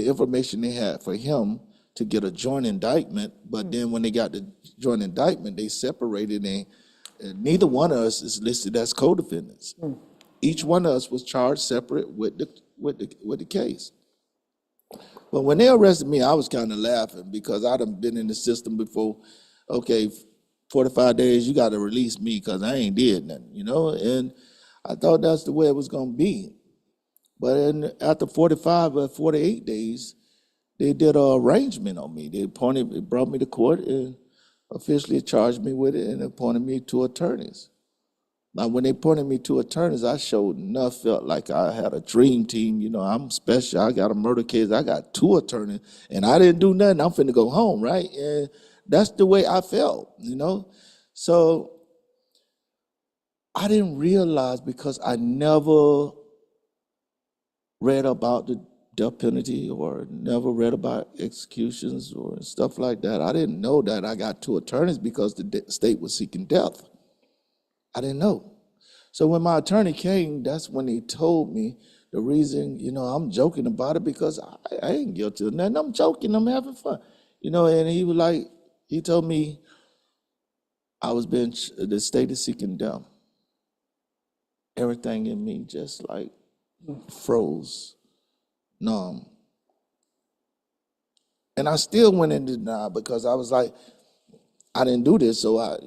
E: information they had for him to get a joint indictment, but then when they got the joint indictment, they separated and neither one of us is listed as co-defendants. Each one of us was charged separate with the case. But when they arrested me, I was kind of laughing because I'd have been in the system before. Okay, 45 days, you got to release me because I ain't did nothing, you know? And I thought that's the way it was going to be. But after 45 or 48 days, they did an arrangement on me. They brought me to court and officially charged me with it and appointed me 2 attorneys. Now, when they appointed me 2 attorneys, I sure enough felt like I had a dream team. You know, I'm special. I got a murder case. I got 2 attorneys, and I didn't do nothing. I'm finna go home, right? And that's the way I felt, you know? So I didn't realize because I never read about the death penalty or never read about executions or stuff like that. I didn't know that I got 2 attorneys because the state was seeking death. I didn't know. So when my attorney came, that's when he told me the reason, you know, I'm joking about it because I ain't guilty of nothing. I'm joking, I'm having fun. You know, and he was like, he told me the state is seeking death. Everything in me just like froze, numb. And I still went into denial because I was like, I didn't do this, so I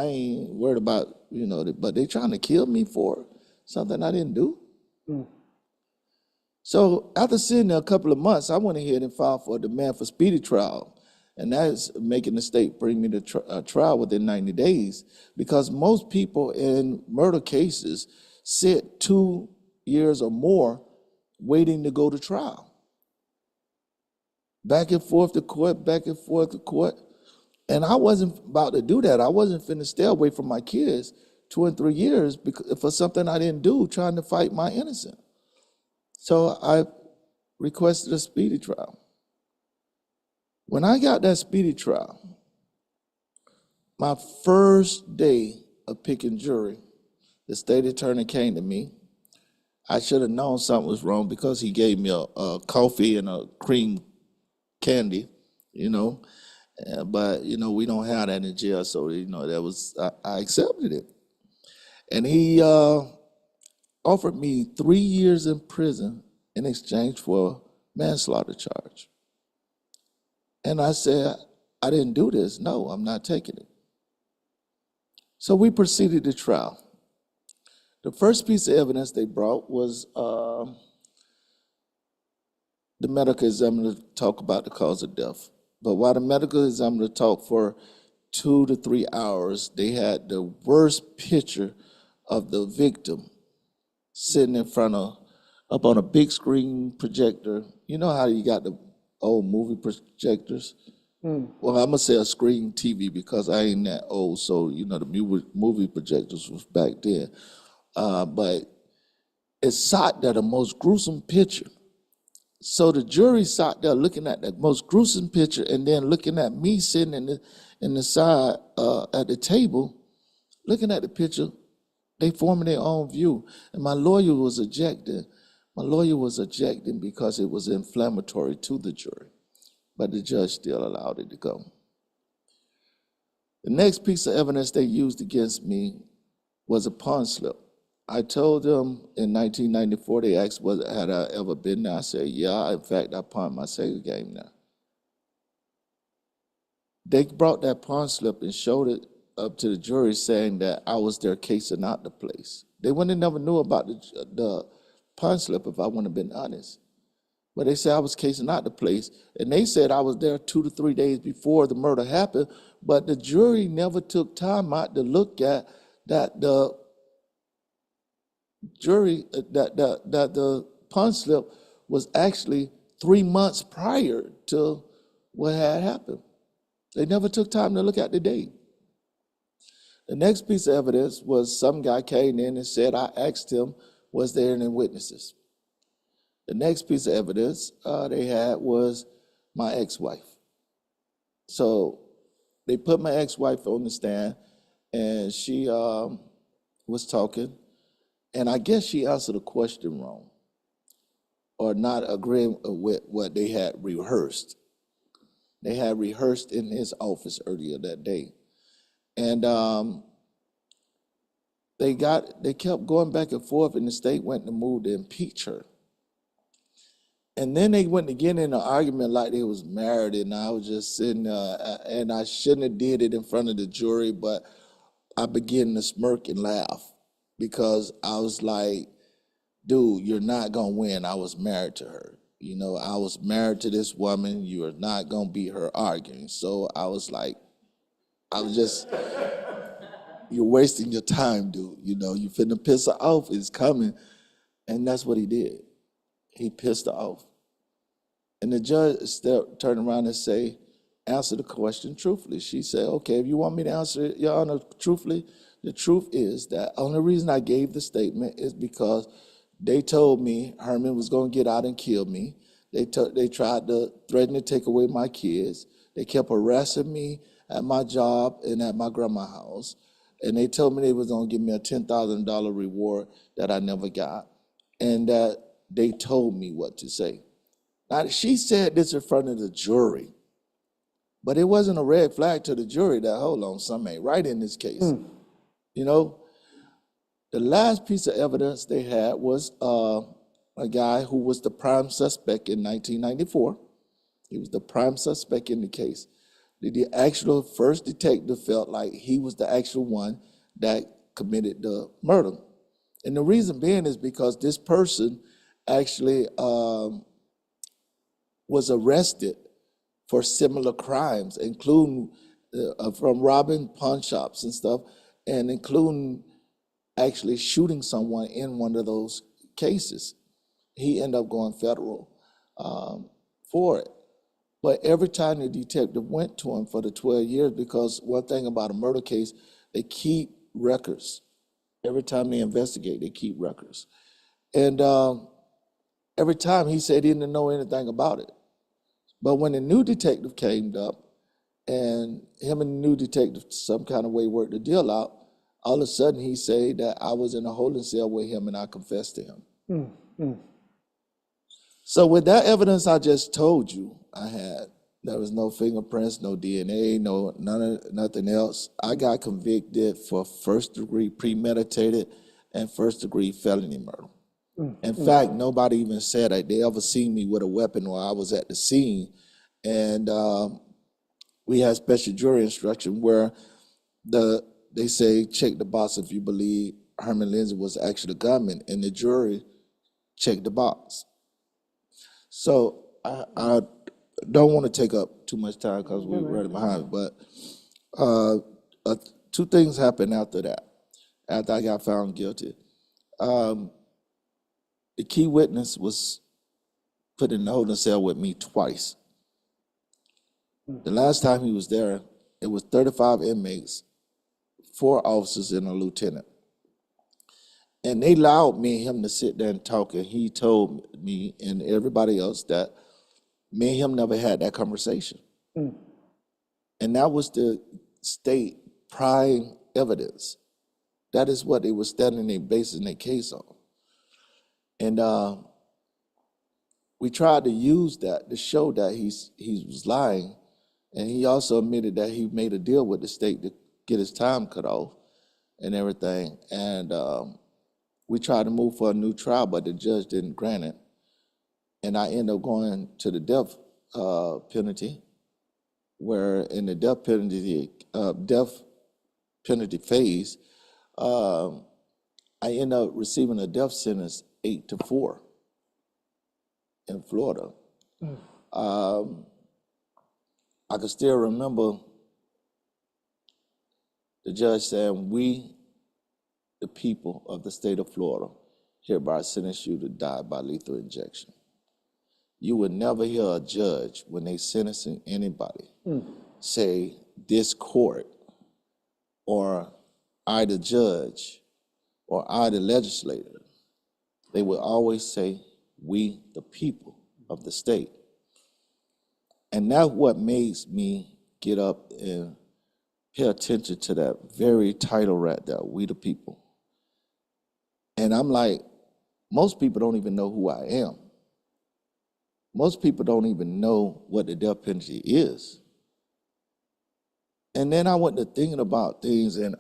E: ain't worried about, you know, but they trying to kill me for something I didn't do. So after sitting there a couple of months, I went ahead and filed for a demand for speedy trial. And that is making the state bring me to trial within 90 days because most people in murder cases sit 2 years or more waiting to go to trial. Back and forth to court, back and forth to court. And I wasn't about to do that. I wasn't finna stay away from my kids 2 and 3 years for something I didn't do, trying to fight my innocence. So I requested a speedy trial. When I got that speedy trial, my first day of picking jury, the state attorney came to me. I should have known something was wrong because he gave me a coffee and a cream candy, you know. But, you know, we don't have that in jail, so, you know, I accepted it. And he offered me 3 years in prison in exchange for manslaughter charge. And I said, I didn't do this. No, I'm not taking it. So we proceeded to trial. The first piece of evidence they brought was the medical examiner to talk about the cause of death. But while the medical examiner talked for 2 to 3 hours, they had the worst picture of the victim sitting in front of, up on a big screen projector. You know how you got the old movie projectors? Well, I'm gonna say a screen TV because I ain't that old, so you know the movie projectors was back then. But it sat there the most gruesome picture. So the jury sat there looking at the most gruesome picture and then looking at me sitting in the side at the table, looking at the picture. They forming their own view. And my lawyer was objecting. My lawyer was objecting because it was inflammatory to the jury. But the judge still allowed it to go. The next piece of evidence they used against me was a pawn slip. I told them in 1994, they asked whether had I ever been there. I said, yeah, in fact, I pawned my Sega game there. They brought that pawn slip and showed it up to the jury saying that I was there casing out the place. They wouldn't have never knew about the pawn slip if I wouldn't have been honest. But they said I was casing out the place, and they said I was there 2 to 3 days before the murder happened, but the jury never took time out to look at that the jury, that the pawn slip was actually 3 months prior to what had happened. They never took time to look at the date. The next piece of evidence was some guy came in and said I asked him, was there any witnesses? The next piece of evidence they had was my ex-wife. So they put my ex-wife on the stand, and she was talking, and I guess she answered a question wrong or not agreeing with what they had rehearsed. They had rehearsed in his office earlier that day. And they kept going back and forth, and the state went to move to impeach her. And then they went to get in an argument like they was married, and I was just sitting there, and I shouldn't have did it in front of the jury, but I began to smirk and laugh because I was like, dude, you're not gonna win. I was married to her. You know, I was married to this woman. You are not gonna beat her arguing. So I was like, you're wasting your time, dude. You know, you finna piss her off. It's coming. And that's what he did. He pissed her off. And the judge turned around and say, answer the question truthfully. She said, okay, if you want me to answer it, Your Honor, truthfully, the truth is that the only reason I gave the statement is because they told me Herman was going to get out and kill me. They tried to threaten to take away my kids. They kept harassing me at my job and at my grandma's house. And they told me they was going to give me a $10,000 reward that I never got. And that they told me what to say. Now, she said this in front of the jury, but it wasn't a red flag to the jury that, hold on, something ain't right in this case. You know, the last piece of evidence they had was a guy who was the prime suspect in 1994. He was the prime suspect in the case. The actual first detective felt like he was the actual one that committed the murder. And the reason being is because this person actually was arrested for similar crimes, including from robbing pawn shops and stuff, and including actually shooting someone in one of those cases. He ended up going federal for it. But every time the detective went to him for the 12 years, because one thing about a murder case, they keep records. Every time they investigate, they keep records. And every time he said he didn't know anything about it. But when the new detective came up, and him and the new detective some kind of way worked the deal out, all of a sudden he said that I was in a holding cell with him and I confessed to him. So with that evidence I just told you I had, there was no fingerprints, no DNA, nothing else. I got convicted for first-degree premeditated and first-degree felony murder. In fact, nobody even said that they ever seen me with a weapon while I was at the scene. And we had special jury instruction where they say check the box if you believe Herman Lindsay was actually a gunman, and the jury checked the box. So I don't want to take up too much time because we're running behind, but two things happened after that, after I got found guilty. The key witness was put in the holding cell with me twice. The last time he was there, it was 35 inmates, 4 officers and a lieutenant. And they allowed me and him to sit there and talk, and he told me and everybody else that me and him never had that conversation. And that was the state prime evidence. That is what they were standing there basing their case on. And we tried to use that to show that he was lying. And he also admitted that he made a deal with the state to get his time cut off and everything. And we tried to move for a new trial, but the judge didn't grant it. And I ended up going to the death penalty, where in the death penalty phase, I ended up receiving a death sentence 8-4 in Florida. I can still remember the judge saying, "We, the people of the state of Florida, hereby sentence you to die by lethal injection." You would never hear a judge, when they sentencing anybody, say this court or I the judge or I the legislator. They would always say, "We the people of the state." And that's what makes me get up and pay attention to that very title right there, "We the people." And I'm like, most people don't even know who I am. Most people don't even know what the death penalty is. And then I went to thinking about things, and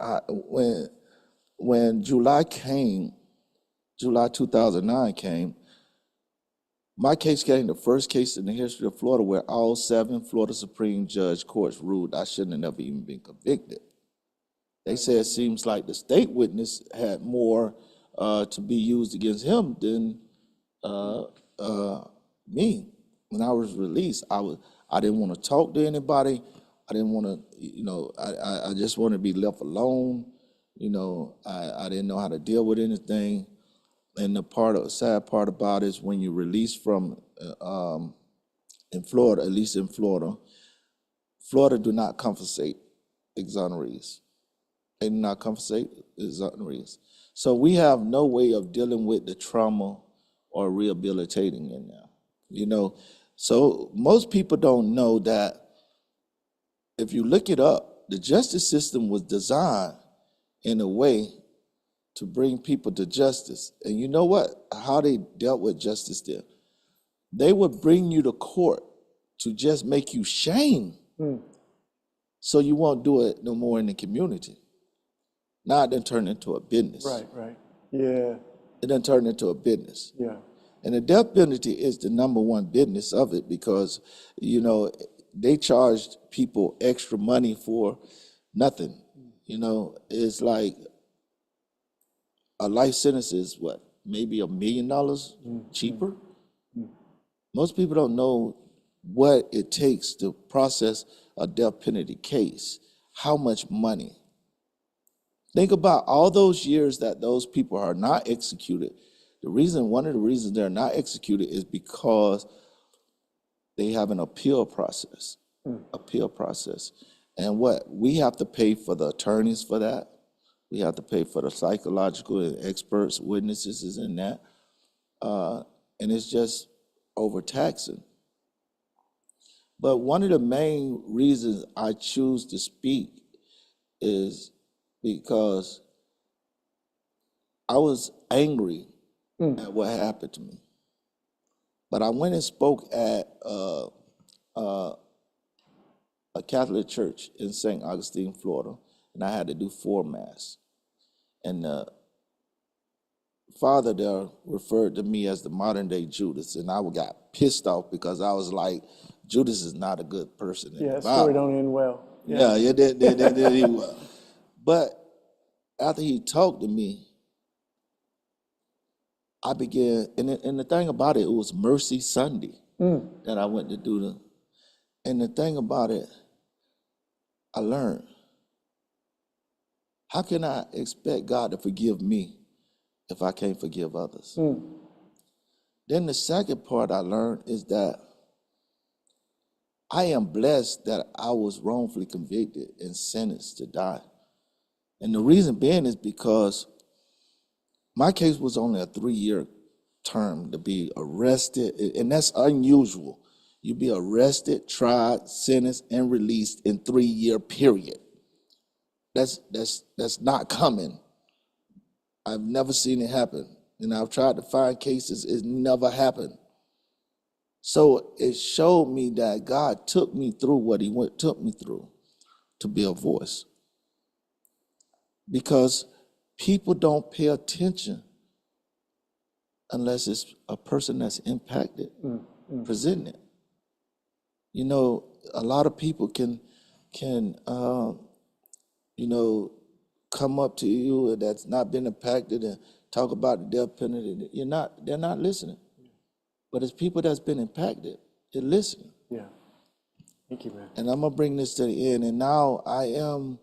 E: when July 2009 came, my case came, the first case in the history of Florida where all 7 Florida Supreme Judge courts ruled I shouldn't have never even been convicted. They said it seems like the state witness had more to be used against him than me. When I was released, I didn't want to talk to anybody. I didn't want to, I just wanted to be left alone. I didn't know how to deal with anything. And the sad part about it is when you release from, in Florida, at least in Florida, Florida do not compensate exonerees. They do not compensate exonerees. So we have no way of dealing with the trauma or rehabilitating in there, So most people don't know that if you look it up, the justice system was designed in a way to bring people to justice. And you know what? How they dealt with justice there. They would bring you to court to just make you shame so you won't do it no more in the community. Now it then turned into a business.
B: Right. Yeah.
E: It then turned into a business.
B: Yeah.
E: And the death penalty is the number one business of it because, they charged people extra money for nothing. It's like a life sentence is what, maybe $1 million cheaper? Most people don't know what it takes to process a death penalty case, how much money. Think about all those years that those people are not executed. One of the reasons they're not executed is because they have an appeal process. And we have to pay for the attorneys for that. We have to pay for the psychological and experts, witnesses is in that. And it's just overtaxing. But one of the main reasons I choose to speak is because I was angry at what happened to me. But I went and spoke at a Catholic church in St. Augustine, Florida, and I had to do 4 Mass. And the father there referred to me as the modern day Judas, and I got pissed off because I was like, Judas is not a good person in
B: Yeah,
E: the
B: that
E: Bible.
B: story don't end well.
E: Yeah, it did well. But after he talked to me, I began, and the thing about it was Mercy Sunday that I went to do the, and the thing about it, I learned, how can I expect God to forgive me if I can't forgive others? Then the second part I learned is that I am blessed that I was wrongfully convicted and sentenced to die. And the reason being is because my case was only a 3-year term to be arrested, and that's unusual. You be arrested, tried, sentenced, and released in 3-year period. That's not common. I've never seen it happen. And I've tried to find cases, it's never happened. So it showed me that God took me through what he took me through to be a voice. Because people don't pay attention unless it's a person that's impacted presenting it. You know, a lot of people can come up to you that's not been impacted and talk about the death penalty. They're not listening. But it's people that's been impacted, they're listening.
B: Yeah. Thank you, man.
E: And I'm gonna bring this to the end. And now I am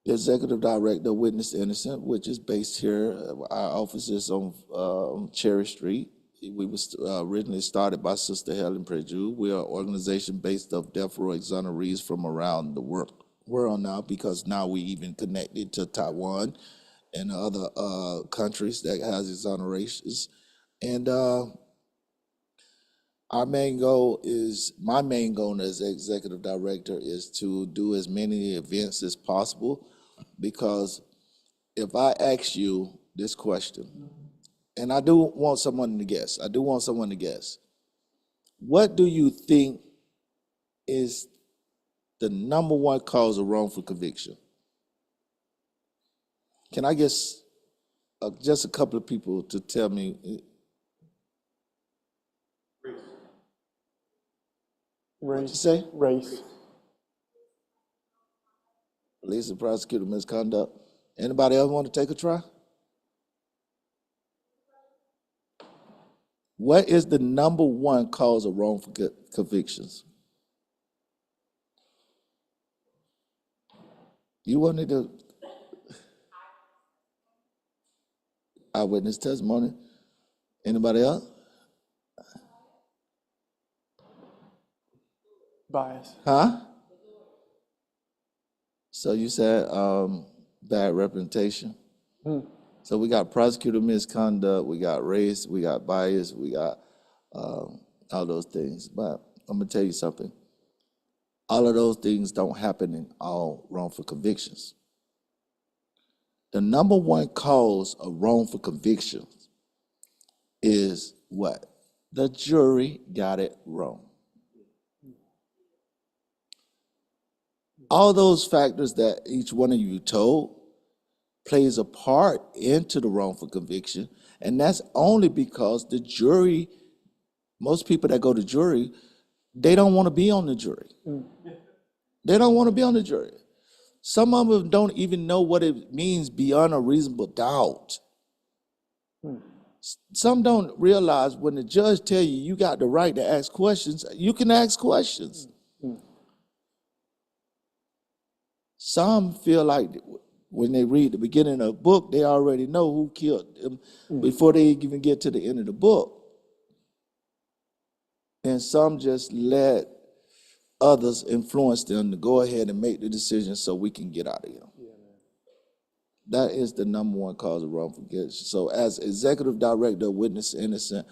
E: the executive director of Witness Innocent, which is based here. Our office is on Cherry Street. We was originally started by Sister Helen Preju. We are an organization based of death row exonerees from around the world now, because now we even connected to Taiwan and other countries that has exonerations. And my main goal as executive director is to do as many events as possible, because if I ask you this question, and I do want someone to guess, what do you think is the number one cause of wrongful conviction? Can I guess just a couple of people to tell me? What'd you say?
B: Race.
E: Police and prosecutor misconduct. Anybody else want to take a try? What is the number one cause of wrongful convictions? You wanted to eyewitness testimony. Anybody else?
B: Bias.
E: Huh? So you said bad representation. So we got prosecutor misconduct, we got race, we got bias, we got all those things. But I'm gonna tell you something. All of those things don't happen in all wrongful convictions. The number one cause of wrongful convictions is what? The jury got it wrong. All those factors that each one of you told plays a part into the wrongful conviction, and that's only because the jury, most people that go to jury, they don't want to be on the jury. They don't want to be on the jury. Some of them don't even know what it means beyond a reasonable doubt. Some don't realize when the judge tell you you got the right to ask questions, you can ask questions. Some feel like when they read the beginning of the book, they already know who killed them before they even get to the end of the book. And some just let others influence them to go ahead and make the decision so we can get out of here. That is the number one cause of wrongful conviction. So as executive director of Witness Innocent,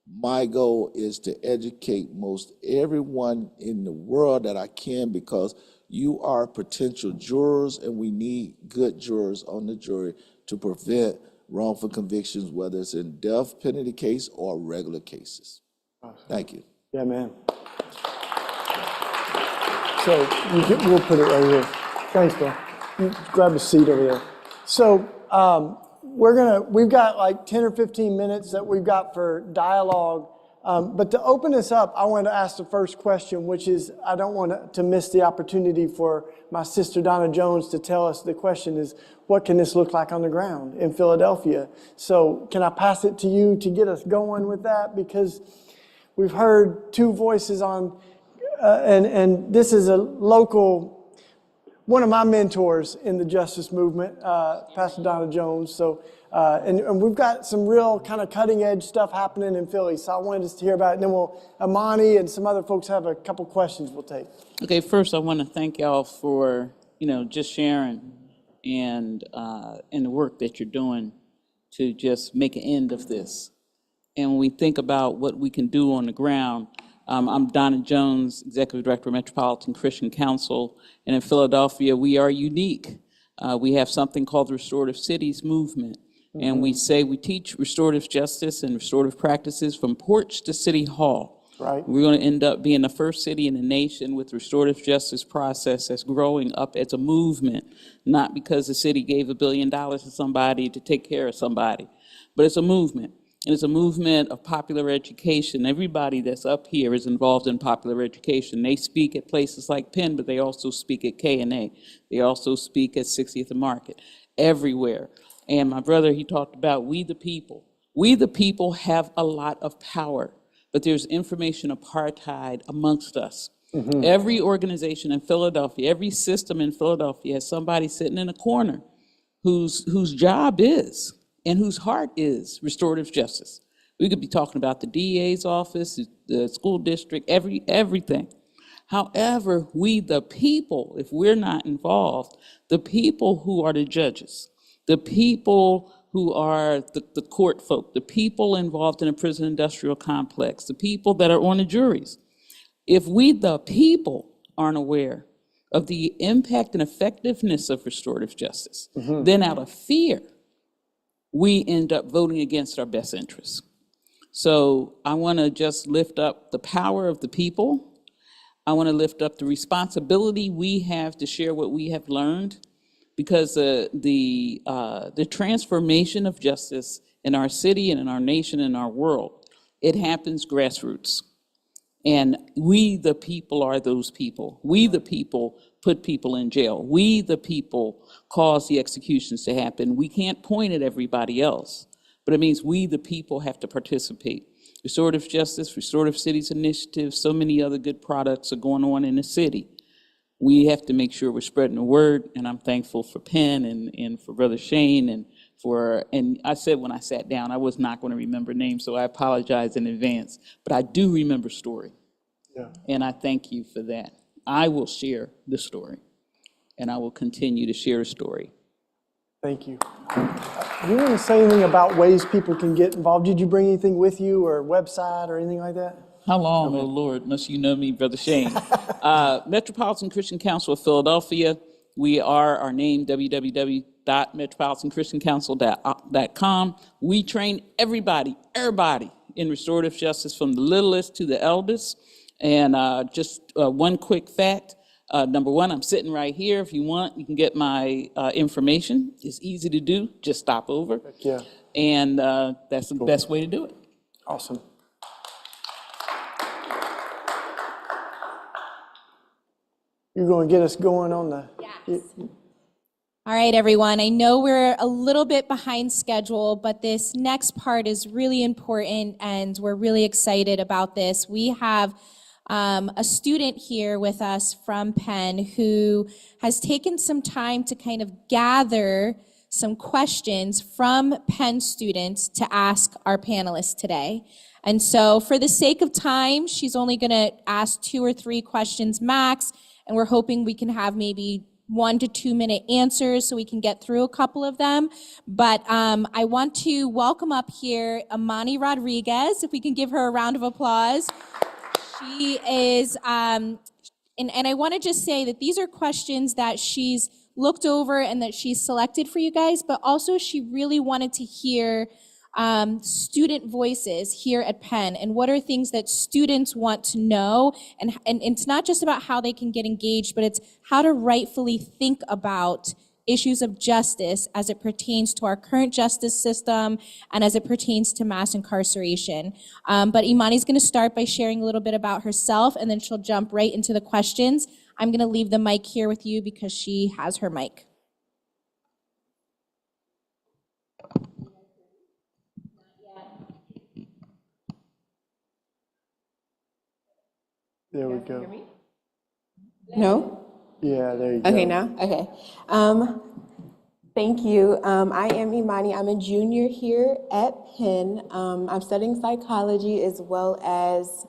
E: my goal is to educate most everyone in the world that I can, because you are potential jurors and we need good jurors on the jury to prevent wrongful convictions, whether it's in death penalty case or regular cases. Thank you.
B: Yeah, man. So we'll put it right here. Thanks, Bill. You grab a seat over there. So we've got like 10 or 15 minutes that we've got for dialogue. But to open this up, I want to ask the first question, which is, I don't want to miss the opportunity for my sister Donna Jones to tell us. The question is, what can this look like on the ground in Philadelphia? So can I pass it to you to get us going with that? Because we've heard two voices on, and this is a local, one of my mentors in the justice movement, Pastor Donna Jones. So, and we've got some real kind of cutting edge stuff happening in Philly. So I wanted us to hear about it. And then Amani and some other folks have a couple questions we'll take.
F: Okay, first I want to thank y'all for, just sharing and the work that you're doing to just make an end of this. And when we think about what we can do on the ground, I'm Donna Jones, Executive Director of Metropolitan Christian Council, and in Philadelphia, we are unique. We have something called the Restorative Cities Movement, and we teach restorative justice and restorative practices from porch to City Hall.
B: Right.
F: We're going to end up being the first city in the nation with restorative justice process that's growing up as a movement, not because the city gave $1 billion to somebody to take care of somebody, but it's a movement. And it's a movement of popular education. Everybody that's up here is involved in popular education. They speak at places like Penn, but they also speak at K&A. They also speak at 60th and Market, everywhere. And my brother, he talked about we the people. We the people have a lot of power, but there's information apartheid amongst us. Every organization in Philadelphia, every system in Philadelphia has somebody sitting in a corner whose job is and whose heart is restorative justice. We could be talking about the DA's office, the school district, everything. However, we the people, if we're not involved, the people who are the judges, the people who are the court folk, the people involved in the prison industrial complex, the people that are on the juries, if we the people aren't aware of the impact and effectiveness of restorative justice, then out of fear, we end up voting against our best interests. So I want to just lift up the power of the people. I want to lift up the responsibility we have to share what we have learned, because the transformation of justice in our city and in our nation and our world, it happens grassroots. And we, the people, are those people. We, the people, put people in jail. We, the people, cause the executions to happen. We can't point at everybody else, but it means we, the people, have to participate. Restorative justice, restorative cities initiatives, so many other good products are going on in the city. We have to make sure we're spreading the word, and I'm thankful for Penn and for Brother Shane and I said when I sat down, I was not going to remember names, so I apologize in advance, but I do remember story.
B: Yeah.
F: And I thank you for that. I will share the story, and I will continue to share the story.
B: Thank you. Do you want to say anything about ways people can get involved? Did you bring anything with you, or website or anything like that?
F: How long, oh Lord, must you know me, Brother Shane? Metropolitan Christian Council of Philadelphia. We are our name, www.metropolitanchristiancouncil.com. We train everybody in restorative justice, from the littlest to the eldest. And just one quick fact. Number one, I'm sitting right here. If you want, you can get my information. It's easy to do. Just stop over.
B: Yeah.
F: And that's the best way to do it.
B: Awesome. You're going to get us going on the...
A: Yes. All right, everyone. I know we're a little bit behind schedule, but this next part is really important, and we're really excited about this. We have a student here with us from Penn who has taken some time to kind of gather some questions from Penn students to ask our panelists today. And so for the sake of time, she's only going to ask 2 or 3 questions max, and we're hoping we can have maybe 1 to 2 minute answers so we can get through a couple of them. But I want to welcome up here Amani Rodriguez, if we can give her a round of applause. She is, and I want to just say that these are questions that she's looked over and that she's selected for you guys, but also she really wanted to hear student voices here at Penn, and what are things that students want to know, and it's not just about how they can get engaged, but it's how to rightfully think about issues of justice as it pertains to our current justice system and as it pertains to mass incarceration. But Imani's going to start by sharing a little bit about herself, and then she'll jump right into the questions. I'm going to leave the mic here with you because she has her mic.
B: There we go.
G: No?
B: Yeah, there you go.
G: Okay, now? Okay. Thank you. I am Imani. I'm a junior here at Penn. I'm studying psychology as well as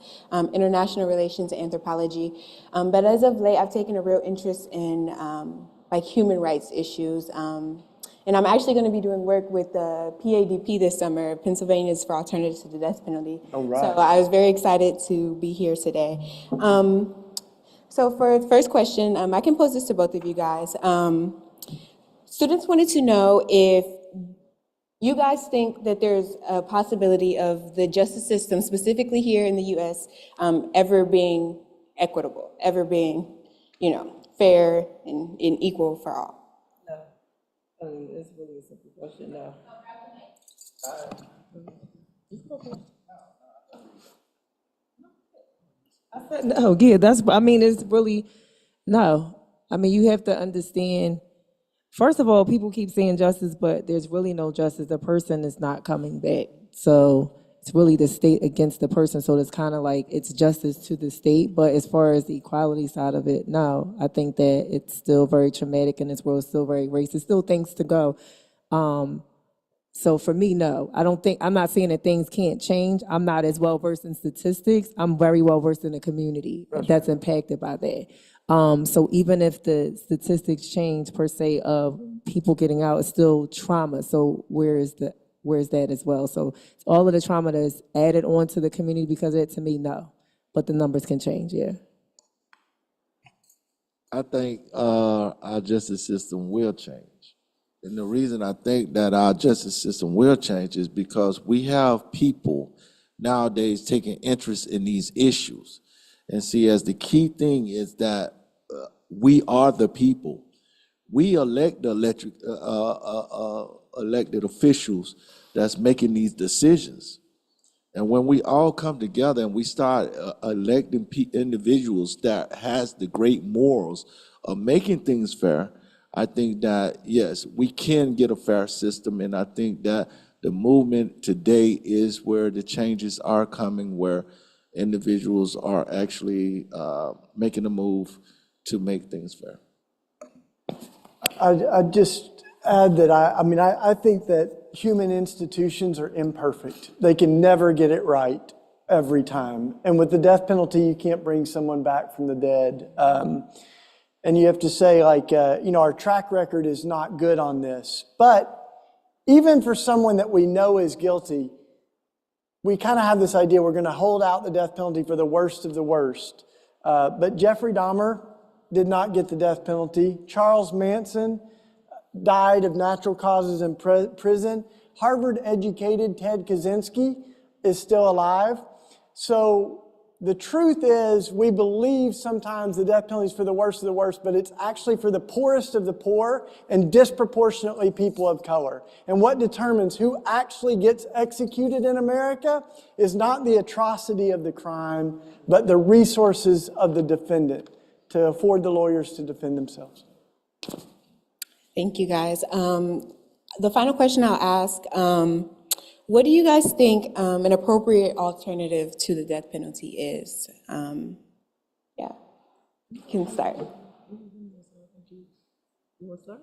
G: international relations and anthropology. But as of late, I've taken a real interest in like human rights issues. And I'm actually going to be doing work with the PADP this summer, Pennsylvanians for Alternatives to the Death Penalty.
B: All right.
G: So I was very excited to be here today. So for the first question, I can pose this to both of you guys. Students wanted to know if you guys think that there's a possibility of the justice system, specifically here in the U.S., ever being equitable, ever being, fair and equal for all.
D: I mean, it's really a simple question now. I said no, yeah, it's really, no. I mean, you have to understand, first of all, people keep saying justice, but there's really no justice. The person is not coming back. So it's really the state against the person. So it's kind of like it's justice to the state. But as far as the equality side of it, no. I think that it's still very traumatic in this world, still very racist, still things to go. So for me, no. I'm not saying that things can't change. I'm not as well versed in statistics. I'm very well versed in the community that's impacted by that. So even if the statistics change per se of people getting out, it's still trauma. So where's that as well? So all of the trauma that's added on to the community because of it, to me, no. But the numbers can change, yeah.
E: I think our justice system will change. And the reason I think that our justice system will change is because we have people nowadays taking interest in these issues. And see, as the key thing is that we are the people. We elect the elected officials that's making these decisions. And when we all come together and we start electing individuals that has the great morals of making things fair, I think that, yes, we can get a fair system. And I think that the movement today is where the changes are coming, where individuals are actually making a move to make things fair.
B: I just add that I think that human institutions are imperfect. They can never get it right every time. And with the death penalty, you can't bring someone back from the dead. And you have to say, our track record is not good on this. But even for someone that we know is guilty, we kind of have this idea we're going to hold out the death penalty for the worst of the worst. But Jeffrey Dahmer did not get the death penalty. Charles Manson died of natural causes in prison. Harvard-educated Ted Kaczynski is still alive. So the truth is, we believe sometimes the death penalty is for the worst of the worst, but it's actually for the poorest of the poor and disproportionately people of color. And what determines who actually gets executed in America is not the atrocity of the crime, but the resources of the defendant to afford the lawyers to defend themselves.
G: Thank you, guys. The final question I'll ask, what do you guys think an appropriate alternative to the death penalty is? Yeah, you can start.
D: You want to start?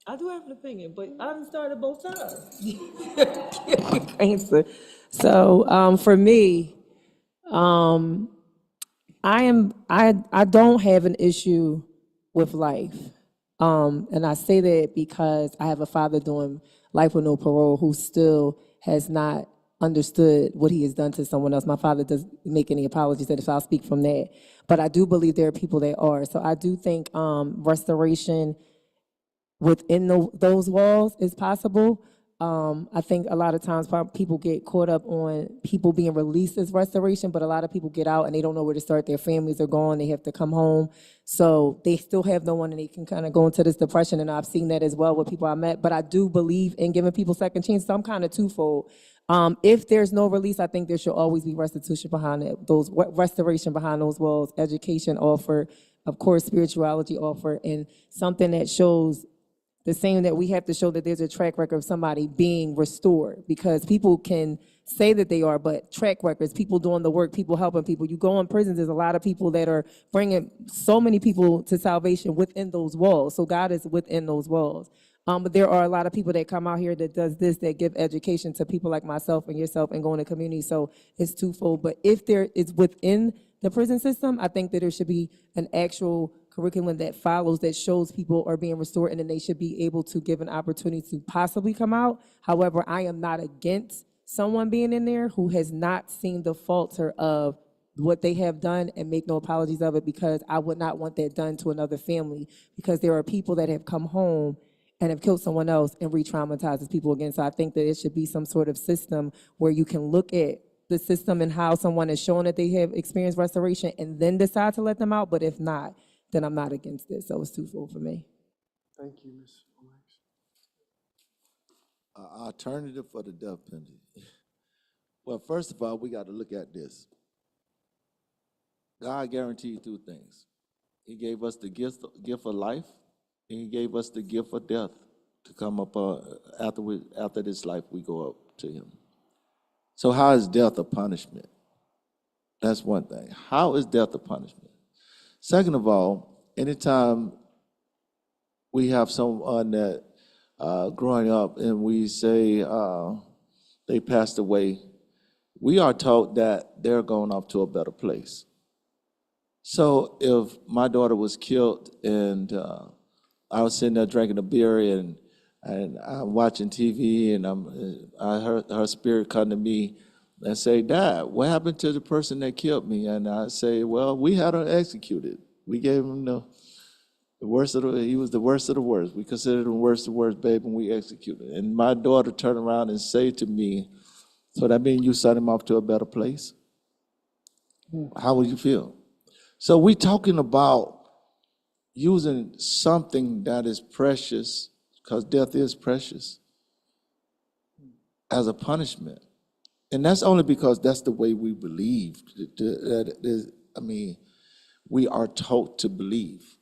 D: I do have an opinion, but I haven't started both sides. Answer. So for me, I don't have an issue with life. And I say that because I have a father doing life with no parole who still has not understood what he has done to someone else. My father doesn't make any apologies, and so I'll speak from that. But I do believe there are people that are. So I do think restoration within those walls is possible. I think a lot of times people get caught up on people being released as restoration, but a lot of people get out and they don't know where to start. Their families are gone. They have to come home. So they still have no one, and they can kind of go into this depression. And I've seen that as well with people I met. But I do believe in giving people second chances. So I'm kind of twofold. If there's no release, I think there should always be restitution behind it, restoration behind those walls, education offered, of course, spirituality offered, and something that shows the same that we have to show that there's a track record of somebody being restored, because people can say that they are, but track records, people doing the work, people helping people. You go in prisons, there's a lot of people that are bringing so many people to salvation within those walls. So God is within those walls. But there are a lot of people that come out here that does this, that give education to people like myself and yourself and go in the community. So it's twofold. But if there is within the prison system, I think that there should be an actual curriculum that follows, that shows people are being restored, and then they should be able to give an opportunity to possibly come out. However, I am not against someone being in there who has not seen the falter of what they have done and make no apologies of it, because I would not want that done to another family, because there are people that have come home and have killed someone else and re-traumatizes people again. So I think that it should be some sort of system where you can look at the system and how someone is showing that they have experienced restoration and then decide to let them out. But if not, then I'm not against it. So it's twofold for me.
B: Thank you, Ms.
E: Alternative for the death penalty. Well, first of all, we got to look at this. God guaranteed two things. He gave us the gift of life, and he gave us the gift of death to come up after this life we go up to him. So how is death a punishment? That's one thing. How is death a punishment? Second of all, anytime we have someone that growing up and we say they passed away, we are taught that they're going off to a better place. So if my daughter was killed and I was sitting there drinking a beer and I'm watching TV and I heard her spirit come to me and say, "Dad, what happened to the person that killed me?" And I say, "Well, we had her executed. We gave him the worst of he was the worst of the worst. We considered him worst of the worst, babe, and we executed." And my daughter turned around and say to me, "So that means you sent him off to a better place?" How would you feel? So we're talking about using something that is precious, because death is precious, as a punishment. And that's only because that's the way we believe. We are taught to believe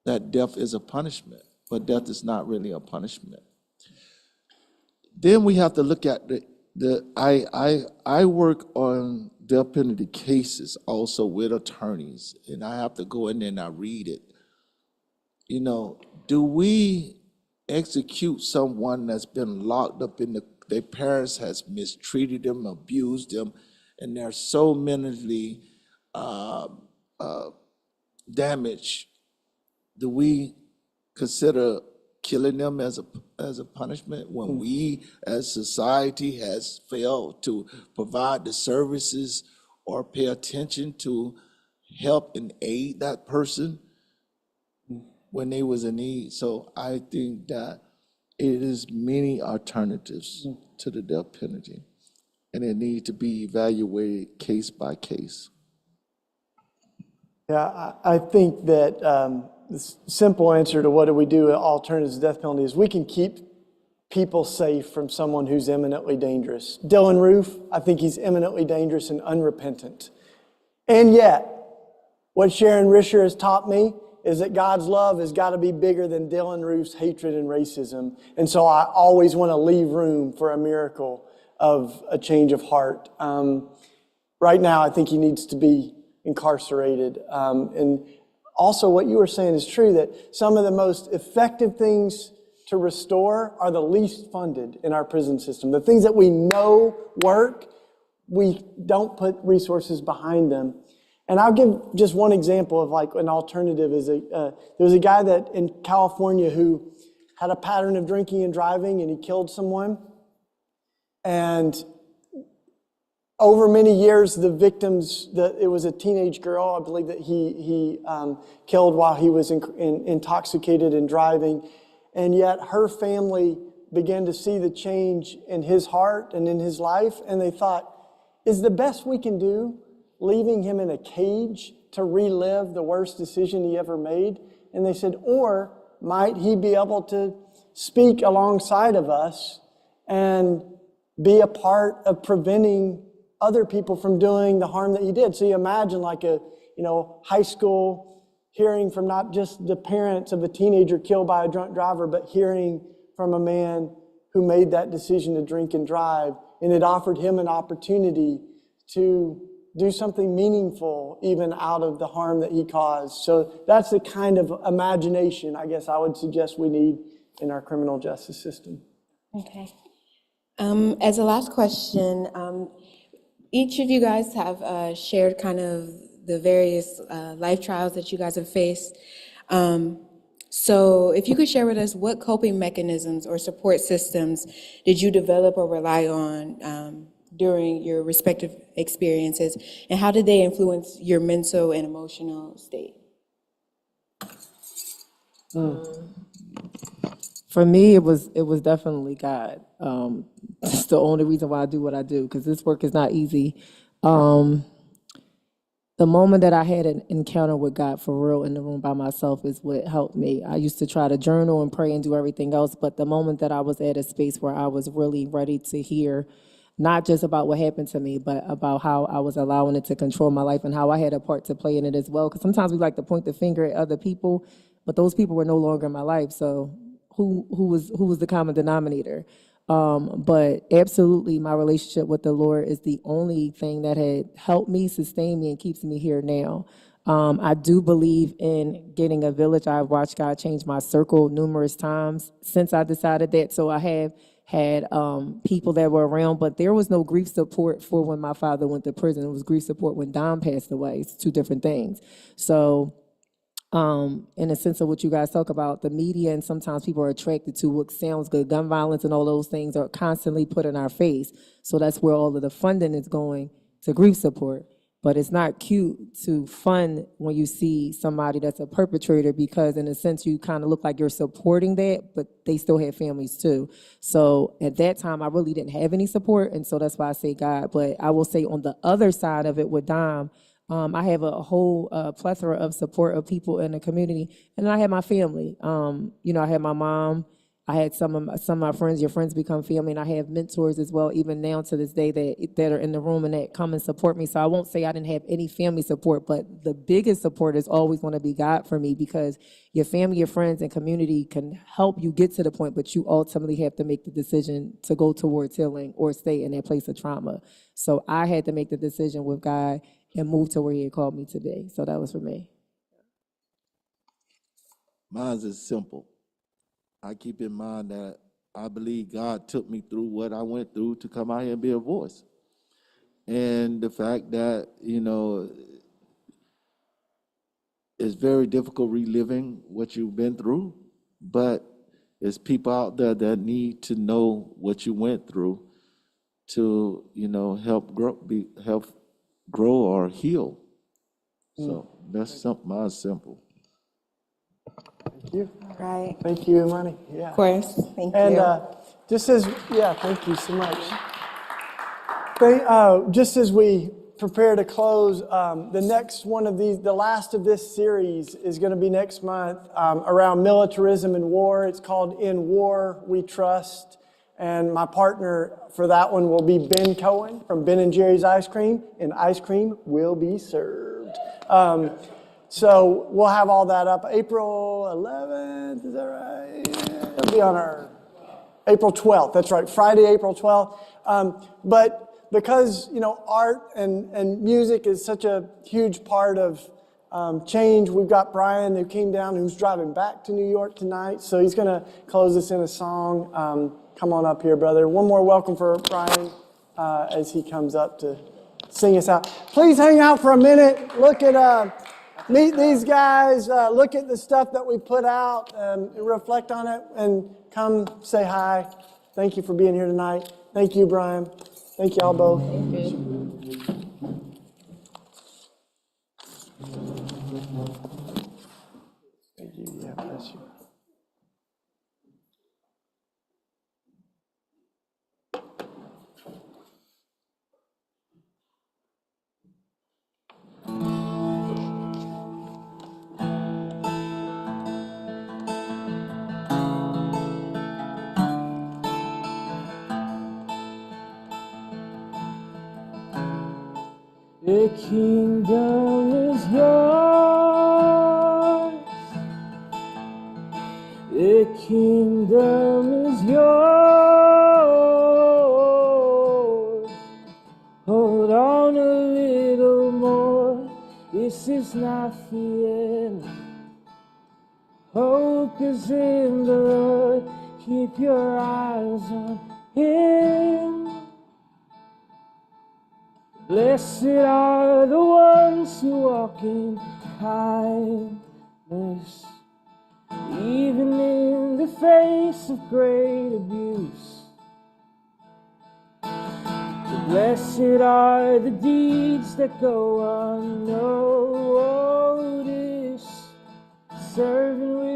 E: that death is a punishment, but death is not really a punishment. Then we have to look at I work on death penalty cases also with attorneys, and I have to go in there and I read it. You know, do we execute someone that's been locked up in their parents has mistreated them, abused them, and they're so mentally damaged? Do we consider killing them as a punishment when we as society has failed to provide the services or pay attention to help and aid that person when they was in need? So I think that it is many alternatives to the death penalty, and it needs to be evaluated case by case.
B: Yeah, I think that the simple answer to what do we do with alternatives to death penalty is we can keep people safe from someone who's eminently dangerous. Dylan Roof, I think he's eminently dangerous and unrepentant. And yet, what Sharon Risher has taught me is that God's love has got to be bigger than Dylan Roof's hatred and racism. And so I always want to leave room for a miracle of a change of heart. Right now, I think he needs to be incarcerated. And also what you were saying is true, that some of the most effective things to restore are the least funded in our prison system. The things that we know work, we don't put resources behind them. And I'll give just one example of like an alternative. There was a guy that in California who had a pattern of drinking and driving, and he killed someone. And over many years, the victims, it was a teenage girl, I believe, that he killed while he was intoxicated and driving. And yet her family began to see the change in his heart and in his life. And they thought, is the best we can do leaving him in a cage to relive the worst decision he ever made? And they said, or might he be able to speak alongside of us and be a part of preventing other people from doing the harm that he did? So you imagine like a, high school hearing from not just the parents of a teenager killed by a drunk driver, but hearing from a man who made that decision to drink and drive. And it offered him an opportunity to do something meaningful even out of the harm that he caused. So that's the kind of imagination, I guess I would suggest we need in our criminal justice system.
G: Okay. As a last question, each of you guys have shared kind of the various life trials that you guys have faced. So if you could share with us, what coping mechanisms or support systems did you develop or rely on during your respective experiences, and how did they influence your mental and emotional state?
D: For me, it was definitely God. It's the only reason why I do what I do, because this work is not easy. The moment that I had an encounter with God for real in the room by myself is what helped me. I used to try to journal and pray and do everything else, but the moment that I was at a space where I was really ready to hear, not just about what happened to me, but about how I was allowing it to control my life and how I had a part to play in it as well. Because sometimes we like to point the finger at other people, but those people were no longer in my life. So who was the common denominator? But absolutely, my relationship with the Lord is the only thing that had helped me, sustain me, and keeps me here now. I do believe in getting a village. I've watched God change my circle numerous times since I decided that. So I have had people that were around, but there was no grief support for when my father went to prison. It was grief support when Dom passed away. It's two different things. So in a sense of what you guys talk about, the media, and sometimes people are attracted to what sounds good. Gun violence and all those things are constantly put in our face. So that's where all of the funding is going, to grief support. But it's not cute to fund when you see somebody that's a perpetrator, because in a sense you kind of look like you're supporting that, but they still have families too. So at that time I really didn't have any support, and so that's why I say God. But I will say on the other side of it with Dom, I have a whole plethora of support of people in the community, and I have my family. I had my mom. I had some of my friends. Your friends become family, and I have mentors as well, even now to this day, that are in the room and that come and support me. So I won't say I didn't have any family support, but the biggest support is always going to be God for me, because your family, your friends, and community can help you get to the point, but you ultimately have to make the decision to go towards healing or stay in that place of trauma. So I had to make the decision with God and move to where He had called me to be. So that was for me.
E: Mine is simple. I keep in mind that I believe God took me through what I went through to come out here and be a voice. And the fact that, it's very difficult reliving what you've been through, but there's people out there that need to know what you went through to, help grow or heal. So that's something. Mine's simple.
B: Thank you.
G: Right.
B: Thank you, Imani. Yeah.
G: Of course. Thank you.
B: And thank you so much. Just as we prepare to close, the next one of these, the last of this series, is going to be next month around militarism and war. It's called In War We Trust. And my partner for that one will be Ben Cohen from Ben and Jerry's Ice Cream, and ice cream will be served. So we'll have all that up April 11th, is that right? It'll be on our April 12th, that's right, Friday, April 12th. But because, art and music is such a huge part of change, we've got Brian who came down, who's driving back to New York tonight, so he's going to close us in a song. Come on up here, brother. One more welcome for Brian as he comes up to sing us out. Please hang out for a minute. Look at, meet these guys. Look at the stuff that we put out. Reflect on it and come say hi. Thank you for being here tonight. Thank you, Brian. Thank you all both.
D: Thank you.
C: The kingdom is yours. The kingdom is yours. Hold on a little more. This is not the end. Hope is in the Lord. Keep your eyes on Him. Blessed are the ones who walk in kindness, even in the face of great abuse. Blessed are the deeds that go unnoticed, serving with